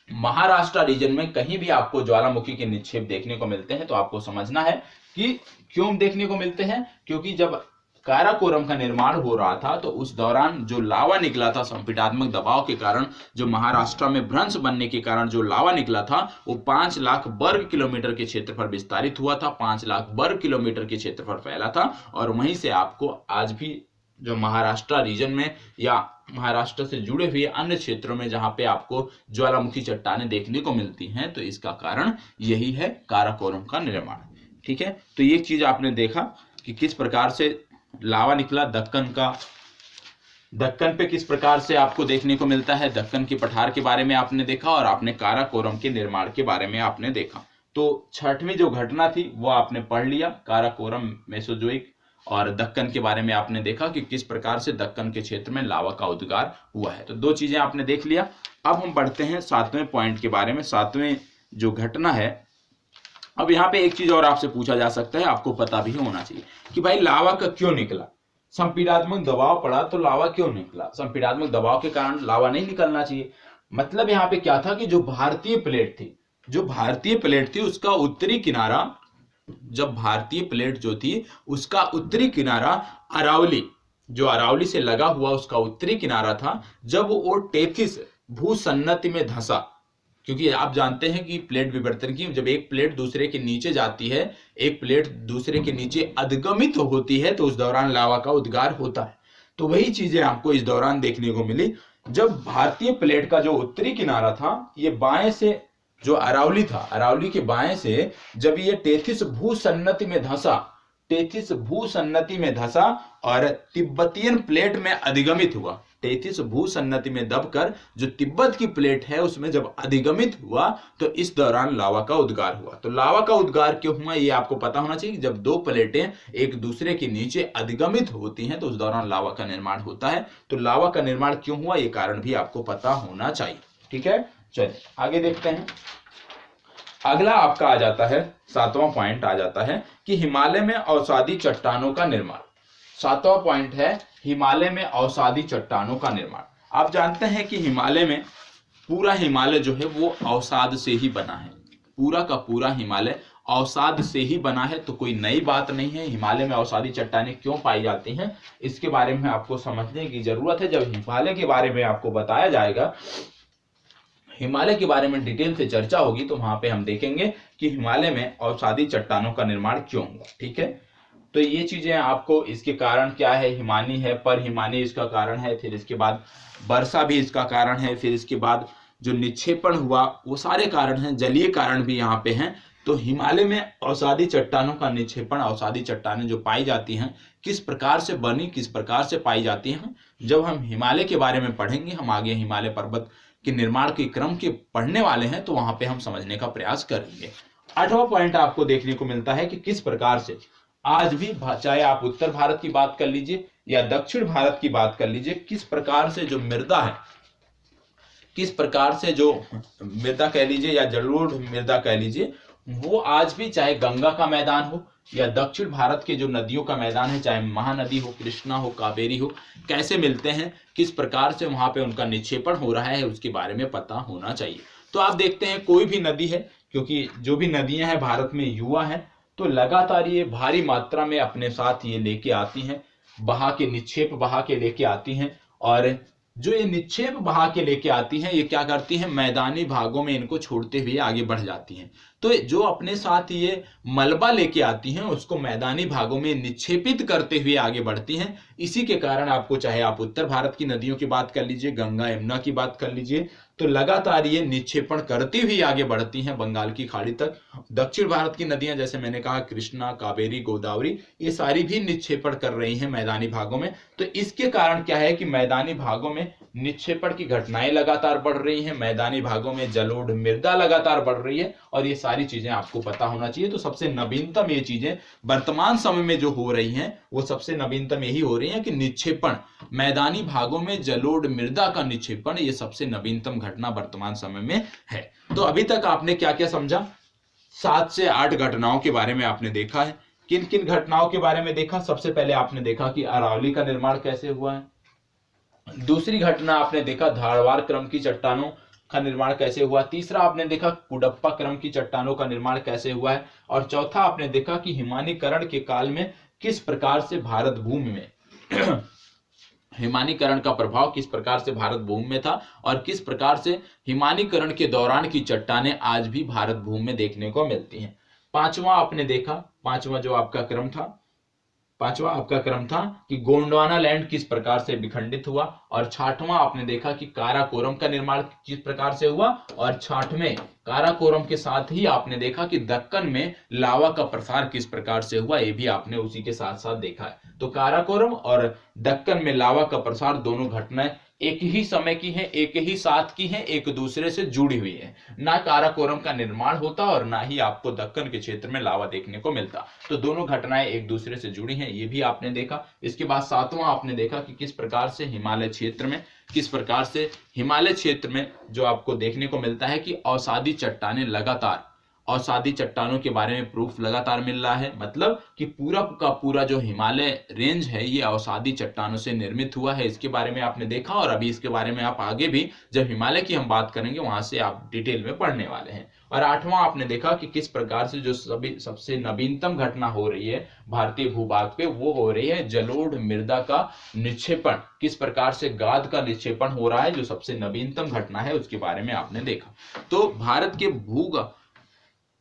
महाराष्ट्र रीजन में कहीं भी आपको ज्वालामुखी के निक्षेप देखने को मिलते हैं तो आपको समझना है कि क्यों देखने को मिलते हैं। क्योंकि जब काराकोरम का निर्माण हो रहा था तो उस दौरान जो लावा निकला था संपीड़नात्मक दबाव के कारण, जो महाराष्ट्र में भ्रंश बनने के कारण जो लावा निकला था, वो 5 लाख वर्ग किलोमीटर के क्षेत्र पर विस्तारित हुआ था, 5 लाख वर्ग किलोमीटर के क्षेत्र पर फैला था। और वहीं से आपको आज भी जो महाराष्ट्र रीजन में या महाराष्ट्र से जुड़े हुए अन्य क्षेत्रों में जहां पे आपको ज्वालामुखी चट्टानें देखने को मिलती हैं, तो इसका कारण यही है काराकोरम का निर्माण। ठीक है, तो ये चीज आपने देखा कि किस प्रकार से लावा निकला दक्कन पे किस प्रकार से आपको देखने को मिलता है। दक्कन के पठार के बारे में आपने देखा और आपने काराकोरम के निर्माण के बारे में आपने देखा। तो छठवीं जो घटना थी वो आपने पढ़ लिया, काराकोरम, मेसोजोइक और दक्कन के बारे में आपने देखा कि किस प्रकार से दक्कन के क्षेत्र में लावा का उद्गार हुआ है। तो 2 चीजें आपने देख लिया। अब हम बढ़ते हैं 7वें पॉइंट के बारे में। 7वें जो घटना है, अब यहाँ पे एक चीज और आपसे पूछा जा सकता है, आपको पता भी होना चाहिए कि भाई लावा का क्यों निकला। संपीड़नात्मक दबाव पड़ा तो लावा क्यों निकला। संपीड़नात्मक दबाव के कारण लावा नहीं निकलना चाहिए। मतलब यहाँ पे क्या था कि जो भारतीय प्लेट थी उसका उत्तरी किनारा, जब भारतीय प्लेट जो थी उसका उत्तरी किनारा अरावली, जो अरावली से लगा हुआ उसका उत्तरी किनारा था, जब वो टेथिस भूसन्नति में धंसा। क्योंकि आप जानते हैं कि प्लेट विवर्तन की, जब एक प्लेट दूसरे के नीचे जाती है, एक प्लेट दूसरे के नीचे अधिगमित होती है, तो उस दौरान लावा का उद्गार होता है। तो वही चीजें आपको इस दौरान देखने को मिली। जब भारतीय प्लेट का जो उत्तरी किनारा था, ये बाएं से जो अरावली था, अरावली के बाएं से जब ये टेथिस भूसन्नति में धंसा और तिब्बतियन प्लेट में अधिगमित हुआ। टेथिस भूसन्नति में दबकर जो तिब्बत की प्लेट है उसमें जब अधिगमित हुआ, तो इस दौरान लावा का उद्गार हुआ। तो लावा का उद्गार क्यों हुआ ये आपको पता होना चाहिए। जब 2 प्लेटें एक दूसरे के नीचे अधिगमित होती हैं तो उस दौरान लावा का निर्माण होता है। तो लावा का निर्माण क्यों हुआ ये कारण भी आपको पता होना चाहिए। ठीक है, चलिए आगे देखते हैं। अगला आपका आ जाता है, 7वां पॉइंट आ जाता है कि हिमालय में अवसादी चट्टानों का निर्माण। 7वां पॉइंट है हिमालय में अवसादी चट्टानों का निर्माण। आप जानते हैं कि हिमालय में पूरा हिमालय जो है वो अवसाद से ही बना है। पूरा का पूरा हिमालय अवसाद से ही बना है, तो कोई नई बात नहीं है। हिमालय में अवसादी चट्टानें क्यों पाई जाती हैं इसके बारे में आपको समझने की जरूरत है। जब हिमालय के बारे में आपको बताया जाएगा, हिमालय के बारे में डिटेल से चर्चा होगी, तो वहां पे हम देखेंगे कि हिमालय में अवसादी चट्टानों का निर्माण क्यों हुआ। ठीक है, तो ये चीजें आपको, इसके कारण क्या है, हिमानी है, पर हिमानी इसका कारण है, फिर इसके बाद वर्षा भी इसका कारण है, फिर इसके बाद जो निक्षेपण हुआ वो सारे कारण हैं, जलीय कारण भी यहाँ पे हैं। तो हिमालय में अवसादी चट्टानों का निक्षेपण, अवसादी चट्टानें जो पाई जाती हैं किस प्रकार से बनी, किस प्रकार से पाई जाती हैं, जब हम हिमालय के बारे में पढ़ेंगे, हम आगे हिमालय पर्वत के निर्माण के क्रम के पढ़ने वाले हैं, तो वहां पे हम समझने का प्रयास करेंगे। 8वां पॉइंट आपको देखने को मिलता है कि किस प्रकार से आज भी, चाहे आप उत्तर भारत की बात कर लीजिए या दक्षिण भारत की बात कर लीजिए, किस प्रकार से जो मृदा है, किस प्रकार से जो मृदा कह लीजिए या जलोढ़ मृदा कह लीजिए, वो आज भी, चाहे गंगा का मैदान हो या दक्षिण भारत के जो नदियों का मैदान है, चाहे महानदी हो, कृष्णा हो, कावेरी हो, कैसे मिलते हैं, किस प्रकार से वहां पे उनका निक्षेपण हो रहा है, उसके बारे में पता होना चाहिए। तो आप देखते हैं कोई भी नदी है, क्योंकि जो भी नदियां हैं भारत में युवा है, तो लगातार ये भारी मात्रा में अपने साथ ये लेके आती हैं, बहा के निक्षेप बहा के लेके आती हैं। और जो ये निक्षेप बहा के लेके आती हैं, ये क्या करती हैं, मैदानी भागों में इनको छोड़ते हुए आगे बढ़ जाती हैं। तो जो अपने साथ ये मलबा लेके आती हैं उसको मैदानी भागों में निक्षेपित करते हुए आगे बढ़ती हैं। इसी के कारण आपको, चाहे आप उत्तर भारत की नदियों की बात कर लीजिए, गंगा यमुना की बात कर लीजिए, तो लगातार ये निक्षेपण करती हुई आगे बढ़ती हैं बंगाल की खाड़ी तक। दक्षिण भारत की नदियां जैसे मैंने कहा कृष्णा, कावेरी, गोदावरी, ये सारी भी निक्षेपण कर रही हैं मैदानी भागों में। तो इसके कारण क्या है कि मैदानी भागों में निक्षेपण की घटनाएं लगातार बढ़ रही हैं, मैदानी भागों में जलोढ़ मृदा लगातार बढ़ रही है, और ये सारी चीजें आपको पता होना चाहिए। तो सबसे नवीनतम ये चीजें वर्तमान समय में जो हो रही हैं वो सबसे नवीनतम यही हो रही हैं कि निक्षेपण, मैदानी भागों में जलोढ़ मृदा का निक्षेपण, ये सबसे नवीनतम घटना वर्तमान समय में है। तो अभी तक आपने क्या क्या समझा? 7 से 8 घटनाओं के बारे में आपने देखा है। किन किन घटनाओं के बारे में देखा? सबसे पहले आपने देखा कि अरावली का निर्माण कैसे हुआ है। दूसरी घटना आपने देखा धारवाड़ क्रम की चट्टानों का निर्माण कैसे हुआ। तीसरा आपने देखा कुडप्पा क्रम की चट्टानों का निर्माण कैसे हुआ है। और चौथा आपने देखा कि हिमानीकरण के काल में किस प्रकार से भारत भूमि में हिमानीकरण का प्रभाव किस प्रकार से भारत भूमि में था, और किस प्रकार से हिमानीकरण के दौरान की चट्टानें आज भी भारत भूमि में देखने को मिलती हैं। पांचवा आपने देखा, पांचवा आपका क्रम था कि गोंडवाना लैंड किस प्रकार से विखंडित हुआ। और छठवां आपने देखा कि काराकोरम का निर्माण किस प्रकार से हुआ। और छठवें काराकोरम के साथ ही आपने देखा कि दक्कन में लावा का प्रसार किस प्रकार से हुआ, ये भी आपने उसी के साथ साथ देखा है। तो काराकोरम और दक्कन में लावा का प्रसार दोनों घटनाएं एक ही समय की हैं, एक ही साथ की हैं, एक दूसरे से जुड़ी हुई है। ना काराकोरम का निर्माण होता और ना ही आपको दक्कन के क्षेत्र में लावा देखने को मिलता। तो दोनों घटनाएं एक दूसरे से जुड़ी हैं, ये भी आपने देखा। इसके बाद सातवां आपने देखा कि किस प्रकार से हिमालय क्षेत्र में जो आपको देखने को मिलता है कि अवसादी चट्टानें लगातार, अवसादी चट्टानों के बारे में प्रूफ लगातार मिल रहा है। मतलब कि पूरा का पूरा जो हिमालय रेंज है ये अवसादी चट्टानों से निर्मित हुआ है, इसके बारे में आपने देखा। और अभी इसके बारे में आप आगे भी जब हिमालय की हम बात करेंगे वहां से आप डिटेल में पढ़ने वाले हैं। और आठवां आपने देखा कि किस प्रकार से जो सभी सबसे नवीनतम घटना हो रही है भारतीय भूभाग पे, वो हो रही है जलोढ़ मृदा का निक्षेपण। किस प्रकार से गाद का निक्षेपण हो रहा है, जो सबसे नवीनतम घटना है, उसके बारे में आपने देखा। तो भारत के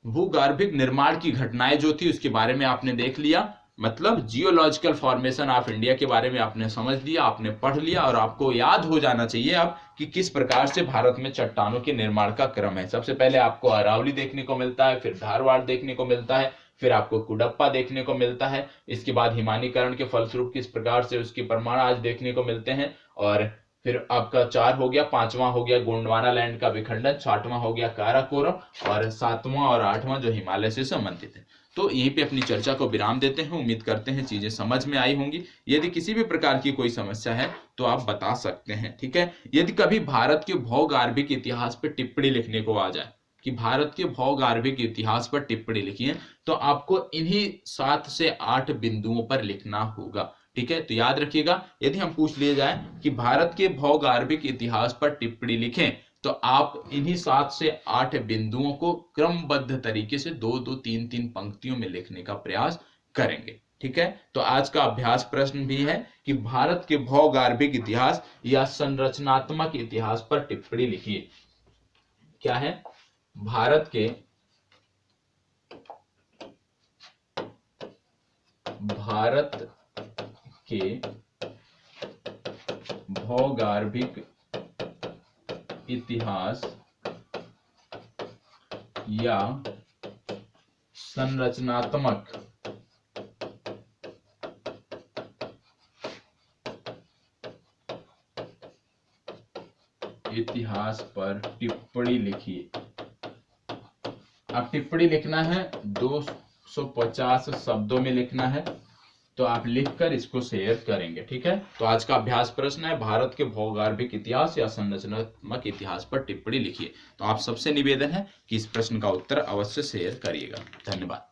भूगर्भिक निर्माण की घटनाएं जो थी उसके बारे में आपने देख लिया। मतलब जियोलॉजिकल फॉर्मेशन ऑफ इंडिया के बारे में आपने समझ लिया, आपने पढ़ लिया, और आपको याद हो जाना चाहिए अब कि किस प्रकार से भारत में चट्टानों के निर्माण का क्रम है। सबसे पहले आपको अरावली देखने को मिलता है, फिर धारवाड़ देखने को मिलता है, फिर आपको कुडप्पा देखने को मिलता है। इसके बाद हिमानीकरण के फलस्वरूप किस प्रकार से उसके प्रमाण आज देखने को मिलते हैं। और फिर आपका 4 हो गया, 5वां हो गया गोंडवाना लैंड का विखंडन, 6वां हो गया काराकोरम, और 7वां और 8वां जो हिमालय से संबंधित है। तो यहीं पे अपनी चर्चा को विराम देते हैं। उम्मीद करते हैं चीजें समझ में आई होंगी। यदि किसी भी प्रकार की कोई समस्या है तो आप बता सकते हैं, ठीक है। यदि कभी भारत के भौगोलिक इतिहास पर टिप्पणी लिखने को आ जाए कि भारत के भौगोलिक इतिहास पर टिप्पणी लिखिए, तो आपको इन्हीं 7 से 8 बिंदुओं पर लिखना होगा, ठीक है। तो याद रखिएगा, यदि हम पूछ लिए जाए कि भारत के भौगोलिक इतिहास पर टिप्पणी लिखें, तो आप इन्हीं 7 से 8 बिंदुओं को क्रमबद्ध तरीके से 2-2, 3-3 पंक्तियों में लिखने का प्रयास करेंगे, ठीक है। तो आज का अभ्यास प्रश्न भी है कि भारत के भौगोलिक इतिहास या संरचनात्मक इतिहास पर टिप्पणी लिखिए। क्या है? भारत के भौगोलिक इतिहास या संरचनात्मक इतिहास पर टिप्पणी लिखिए। आप टिप्पणी लिखना है 250 शब्दों में लिखना है, तो आप लिखकर इसको शेयर करेंगे, ठीक है। तो आज का अभ्यास प्रश्न है भारत के भौगोलिक इतिहास या संरचनात्मक इतिहास पर टिप्पणी लिखिए। तो आप सबसे निवेदन है कि इस प्रश्न का उत्तर अवश्य शेयर करिएगा। धन्यवाद।